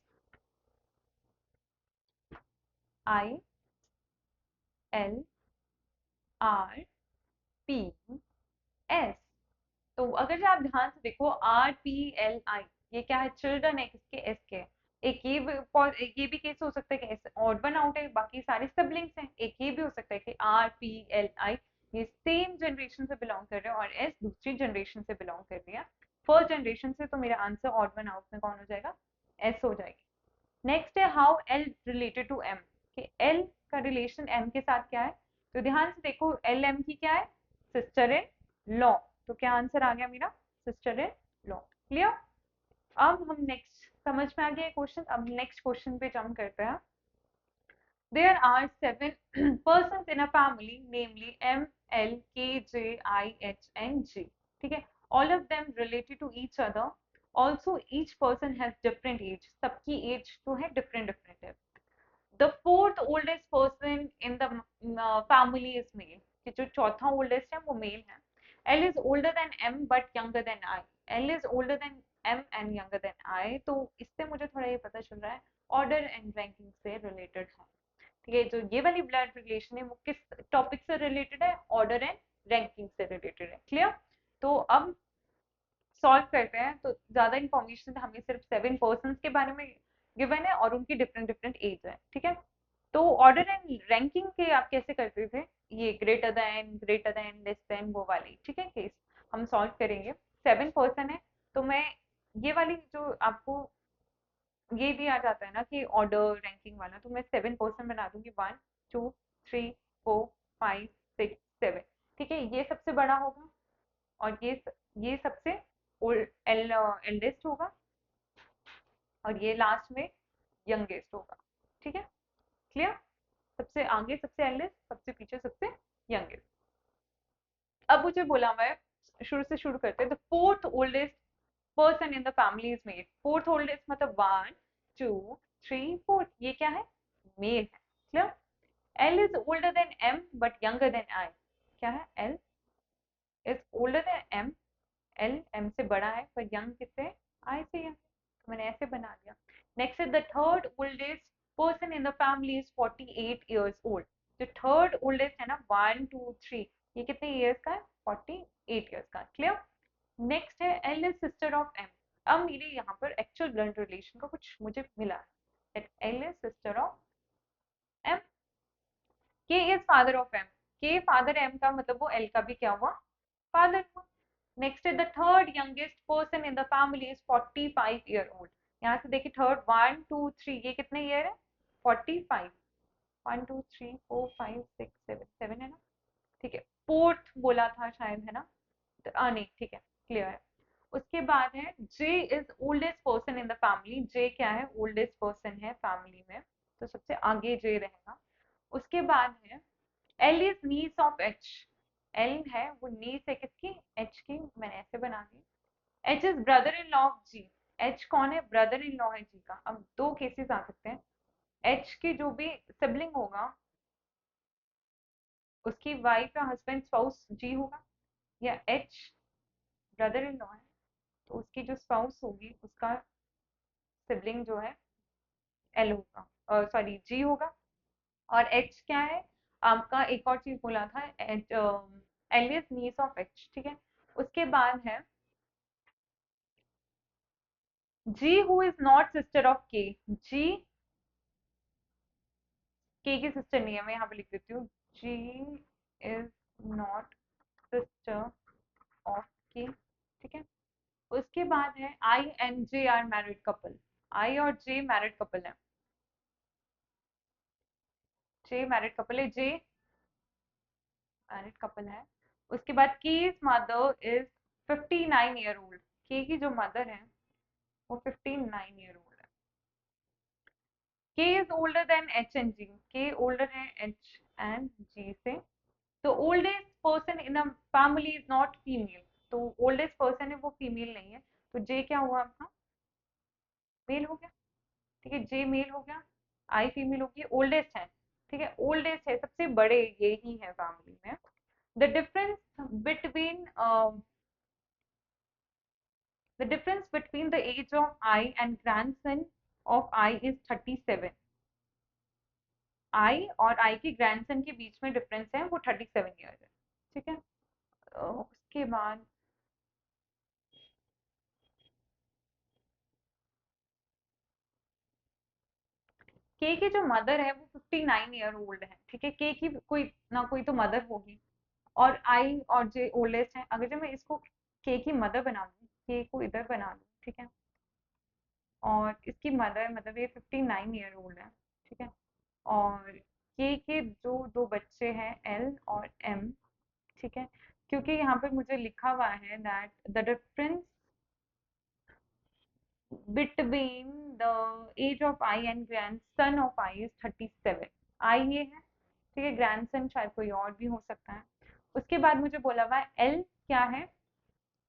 I L R P S. तो अगर जो आप ध्यान से देखो, आर पी एल आई, ये क्या है, चिल्ड्रन है किसके, एस के। एक ये भी केस हो सकता है कि एस ऑड वन आउट है, बाकी सारे सिबलिंग्स हैं। एक ये भी हो सकता है कि आर पी एल आई ये सेम जनरेशन से बिलोंग कर रहे हैं और एस दूसरी जनरेशन से बिलोंग कर रही है, फर्स्ट जनरेशन से। तो मेरा आंसर ऑड वन आउट में कौन हो जाएगा, एस हो जाएगी। नेक्स्ट है how L related to M, कि एल का रिलेशन एम के साथ क्या है। तो ध्यान से देखो, एल एम की क्या है, सिस्टर इन लॉ। तो क्या आंसर आ गया मेरा, सिस्टर इन लॉ। क्लियर? अब हम नेक्स्ट, समझ में आ गया क्वेश्चन। अब नेक्स्ट क्वेश्चन पे जंप करते हैं। There are 7 persons in a family, namely M, L, K, J, I, H, and G. ठीक है? All of them related to each other. Also, each person has different age. सबकी age जो है different different है. The fourth oldest person in the family is male. कि जो चौथा oldest है वो male है. L is older than M but younger than I. L is older than M and younger than I. तो इससे मुझे थोड़ा ये पता चल रहा है order and ranking से related है. ठीक है, जो ये वाली ब्लड रिलेशन है वो किस टॉपिक से रिलेटेड है, ऑर्डर एंड रैंकिंग से रिलेटेड है। क्लियर? तो अब सॉल्व करते हैं। तो ज्यादा इंफॉर्मेशन हमें सिर्फ 7 पर्सन के बारे में गिवन है और उनकी डिफरेंट डिफरेंट एज है। ठीक है, तो ऑर्डर एंड रैंकिंग के आप कैसे करते थे, ये ग्रेटर देन लेस देन वो वाली, ठीक है, केस हम सॉल्व करेंगे। 7 पर्सन है, तो मैं ये वाली जो आपको ये दिया जाता है ना कि ऑर्डर रैंकिंग वाला, तो मैं 7 पर्सन बना दूंगी, 1 2 3 4 5 6 7। ठीक है, ये सबसे बड़ा होगा और ये सबसे एल्डेस्ट होगा और ये लास्ट में यंगेस्ट होगा। ठीक है, क्लियर? सबसे आगे सबसे एल्डेस्ट, सबसे पीछे सबसे यंगेस्ट। अब मुझे बोला हुआ है, शुरू से शुरू करते हैं। The fourth oldest person in the family is male. Fourth oldest मतलब 1 2 3 4, ये क्या है, मेल है। Clear? L is older than M but younger than I. क्या है, L is older than M, L M से बड़ा है पर यंग किससे, आई से यंग। तो मैंने ऐसे बना दिया। Next is the third oldest person in the family is 48 years old. जो थर्ड ओल्डेस्ट है ना, 1 2 3, ये कितने ईयर्स का है, 48 ईयर्स का। क्लियर? नेक्स्ट है L is sister of M. अब मेरे यहाँ पर एक्चुअल ब्लड रिलेशन का कुछ मुझे मिला है। L is sister of M, K is father of M. K father M का मतलब वो एल का भी क्या हुआ, फादर हुआ। नेक्स्ट है the third youngest person in the family is 45 year old. यहाँ से देखिए थर्ड 1 2 3, ये कितने ईयर है, 45। 1 2 3 4 5 6 7, 7 है ना। ठीक है, फोर्थ बोला था शायद, है ना। नहीं, ठीक है, क्लियर है। उसके बाद है J is oldest person in the family. J क्या है, ओल्डेस्ट पर्सन है फैमिली में, तो सबसे आगे जे रहेगा। उसके बाद है L is niece of H. L है वो नीस है किसकी, एच की। मैंने ऐसे बना दी। H is brother in law of G. H कौन है, ब्रदर इन लॉ है जी का। अब दो केसेस आ सकते हैं, एच की जो भी सिबलिंग होगा उसकी वाइफ या हस्बैंड स्पाउस जी होगा, या एच ब्रदर इन लॉ है तो उसकी जो स्पाउस होगी उसका सिबलिंग जो है एल होगा, सॉरी जी होगा। और एच क्या है आपका, एक और चीज बोला था, H L is niece of H. ठीक है, उसके बाद है G who is not sister of K. G के की सिस्टर नहीं है, मैं यहाँ पे लिख देती हूँ G is not sister of K, ठीक है। उसके बाद है I and J are married couple, I और जे मैरिड कपल है, जे मैरिड कपल है, जे मैरिड कपल है। उसके बाद keys mother is 59 year old, के की जो मदर है वो 59 ईयर ओल्ड है। K is older than H and G, K older है एच एंड जी से। तो oldest person in a family is not female, तो ओल्डेस्ट पर्सन है वो फीमेल नहीं है, तो जे क्या हुआ आपका, मेल हो गया, ठीक है, जे मेल हो गया, आई फीमेल होगी, ओल्डेस्ट है, ठीक है, ओल्डेस्ट है, सबसे बड़े ये ही है फैमिली में। The difference between the difference between the age of I and grandson of I is 37, I और I के grandson के बीच में डिफरेंस है वो 37 ईयर है, ठीक है। उसके बाद के की जो मदर है वो 59 ईयर ओल्ड है, ठीक है, के की कोई ना कोई तो मदर होगी, और आई और जे ओल्डेस्ट है। अगर जब मैं इसको के की मदर बना दूँ, के को इधर बना दूँ, ठीक है, और इसकी मदर मतलब ये 59 ईयर ओल्ड है, ठीक है, और के जो दो बच्चे हैं एल और एम, ठीक है, क्योंकि यहाँ पे मुझे लिखा हुआ है that the difference between the age of I and grandson of I is 37, I ये है, ठीक है, ग्रैंडसन शायद कोई और भी हो सकता है। उसके बाद मुझे बोला हुआ है एल क्या है,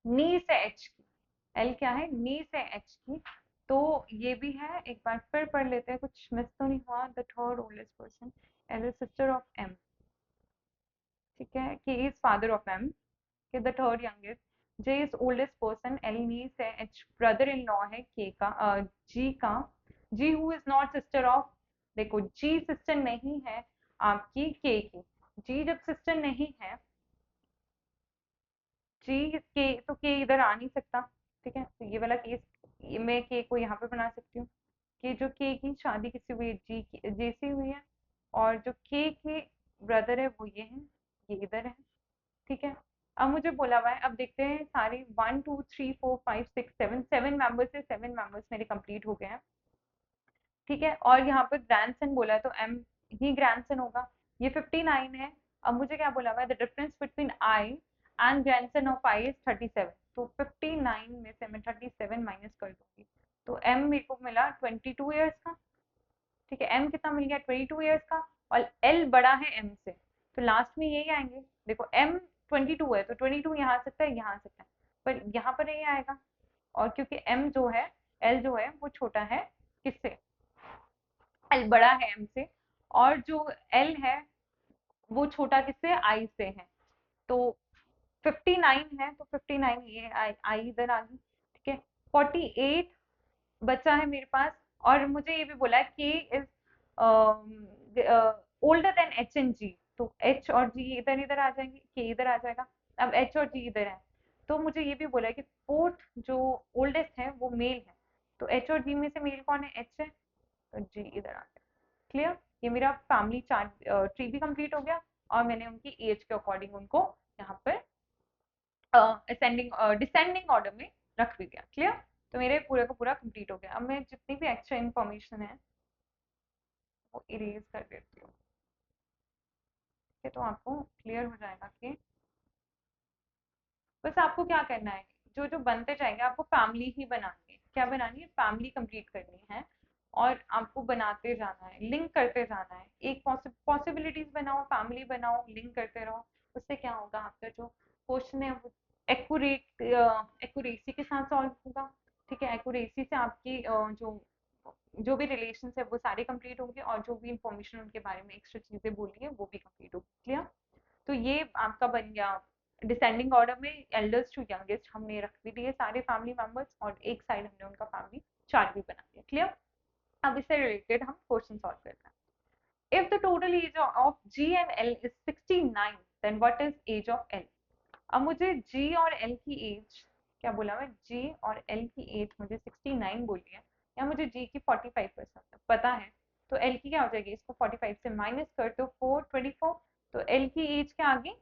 नी से एच की, एल क्या है, नी से एच की, तो ये भी है, एक बार फिर पढ़ लेते हैं, कुछ मिस तो नहीं हुआ। The third oldest person L is sister of M, ठीक है, K is father of M, K the third youngest, J is oldest person, L niece है, एच ब्रदर इन लॉ है के का, जी का, G who is not sister of, देखो G sister नहीं है आपकी के की, जी जब सिस्टर नहीं है, जी के तो के इधर आ नहीं सकता, ठीक है, तो ये वाला केस मैं के को यहाँ पे बना सकती हूँ कि जो के की शादी किसी हुई जी की जे से हुई है, और जो के ब्रदर है वो ये है, ये इधर है, ठीक है। अब मुझे बोला हुआ है, अब देखते हैं सारे 1 2 3 4 5 6 7 7 मेंबर्स से 7 मेंबर्स मेरे कंप्लीट हो गए हैं, ठीक है, और यहाँ पर ग्रैंडसन बोला है तो एम ही ग्रैंडसन होगा, ये 59 है। अब मुझे क्या बोला हुआ है, the difference between I and grandson of I is 37, तो 59 में से मैं 37 माइनस कर दूंगी, तो एम मेरे को मिला 22 ईयर्स का, ठीक है, एम कितना मिल गया 22 ईयर्स का, और एल बड़ा है एम से, तो लास्ट में यही आएंगे, देखो एम 22 है तो 22 यहाँ आ सकता है, यहाँ आ सकता है, पर यहाँ पर यही आएगा, और क्योंकि एम जो है, एल जो है वो छोटा है किससे, एल बड़ा है एम से, और जो एल है वो छोटा किससे, आई से है, तो 59 है तो 59 ये आई इधर आ गई, ठीक है, 48 बचा है मेरे पास, और मुझे ये भी बोला है K is older than H and G, तो एच और जी इधर इधर आ जाएंगे, के इधर आ जाएगा, अब एच और जी इधर है, तो मुझे ये भी बोला है कि फोर्थ जो ओल्डेस्ट है वो मेल है, तो एच और जी में से मेल कौन है, एच है, तो जी इधर आ गया, क्लियर। ये मेरा फैमिली चार्ट ट्री भी कंप्लीट हो गया, और मैंने उनकी एज के अकॉर्डिंग उनको यहाँ पर असेंडिंग डिसेंडिंग ऑर्डर में रख भी दिया, क्लियर। तो मेरे पूरा का पूरा कंप्लीट हो गया। अब मैं जितनी भी एक्स्ट्रा इन्फॉर्मेशन है वो इरेज कर देती हूँ, ठीक है, तो आपको क्लियर हो जाएगा कि बस आपको क्या करना है, जो जो बनते जाएंगे आपको फैमिली ही बनानी है, क्या बनानी है, फैमिली कंप्लीट करनी है, और आपको बनाते जाना है, लिंक करते जाना है, एक पॉसिबिलिटीज बनाओ, फैमिली बनाओ, लिंक करते रहो, उससे क्या होगा, आपका जो क्वेश्चन है वो एक्यूरेट एक्यूरेसी के साथ सॉल्व होगा, ठीक है, एक्यूरेसी से आपकी जो जो भी रिलेशन है वो सारे कंप्लीट होंगे, और जो भी इंफॉर्मेशन उनके बारे में एक्स्ट्रा चीजें बोली है वो भी कंप्लीट होगी, क्लियर। तो ये आपका बन गया डिसेंडिंग ऑर्डर में एल्डर्स टू यंगेस्ट, हमने रख भी दिए सारे फैमिली मेंबर्स, और एक साइड हमने उनका फैमिली चार्ट भी बना दिया, क्लियर। अब इससे रिलेटेड हम क्वेश्चन सॉल्व करते हैं। If the total age of G and L is 69, then what is age of L. अब मुझे जी और एल की एज क्या बोला है, जी और एल की एज मुझे 69 बोली है, या मुझे जी की 45% पता है, तो एल की क्या हो जाएगी, इसको 45 से माइनस कर दो 4 24, तो एल की एज क्या आ गई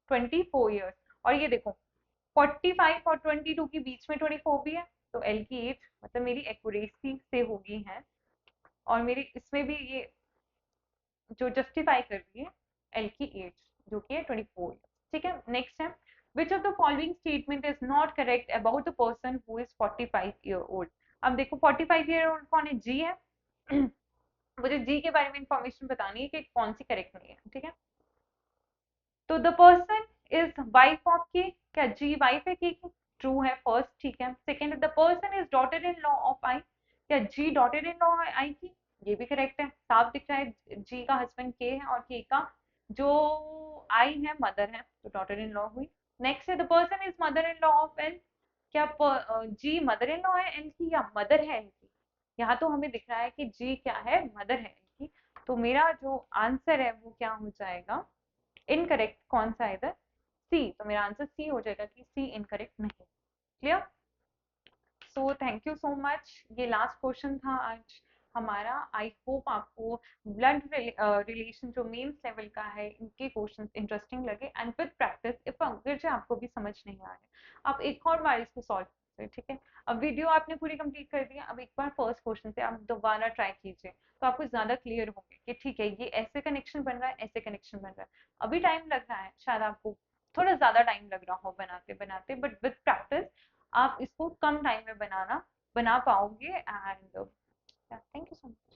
24 ईयर्स। और ये देखो 45 और 22 के बीच में 24 भी है, तो एल की एज मतलब मेरी एक्यूरेसी से होगी है, और मेरी इसमें भी ये जो जस्टिफाई कर रही है एल की एज जो कि है 24 ईयर्स। ठीक है, नेक्स्ट है which of the following statement is not correct about the person who is 45 year old. अब देखो 45 ईयर ओल्ड कौन है, जी है। मुझे जी के बारे में इंफॉर्मेशन बतानी है कि कौन सी करेक्ट नहीं है, ठीक है। तो the person is wife of की, क्या जी वाइफ है की, ट्रू है फर्स्ट, ठीक है। Second, the person is daughter in law of I, क्या जी डॉटर इन लॉ है आई की, ये भी करेक्ट है, साफ दिख रहा है जी का हस्बैंड के है और के का जो आई है मदर है, तो डॉटर इन लॉ हुई। नेक्स्ट है the person is mother in law of L, क्या जी मदर इन लॉ है एल की या मदर है एल की, यहाँ तो हमें दिख रहा है कि जी क्या है मदर है एल की, तो मेरा जो आंसर है वो क्या हो जाएगा, इनकरेक्ट कौन सा है इधर, सी, तो मेरा आंसर सी हो जाएगा कि सी इनकरेक्ट नहीं। Clear. So thank you so much, ये लास्ट क्वेश्चन था आज हमारा। आई होप आपको ब्लड रिलेशन जो मेंस लेवल का है इनके क्वेश्चंस इंटरेस्टिंग लगे, एंड विद प्रैक्टिस इफ अगर जो आपको भी समझ नहीं आ रहा आप एक और बार इसको सॉल्व कीजिए, ठीक है। अब वीडियो आपने पूरी कंप्लीट कर दी है, अब एक बार फर्स्ट क्वेश्चन से आप दोबारा ट्राई कीजिए, तो आपको ज्यादा क्लियर होंगे कि ठीक है ये ऐसे कनेक्शन बन रहा है, ऐसे कनेक्शन बन रहा है। अभी टाइम लग रहा है, शायद आपको थोड़ा ज्यादा टाइम लग रहा हो बनाते बनाते, बट विद प्रैक्टिस आप इसको कम टाइम में बना पाओगे। And thank you so much.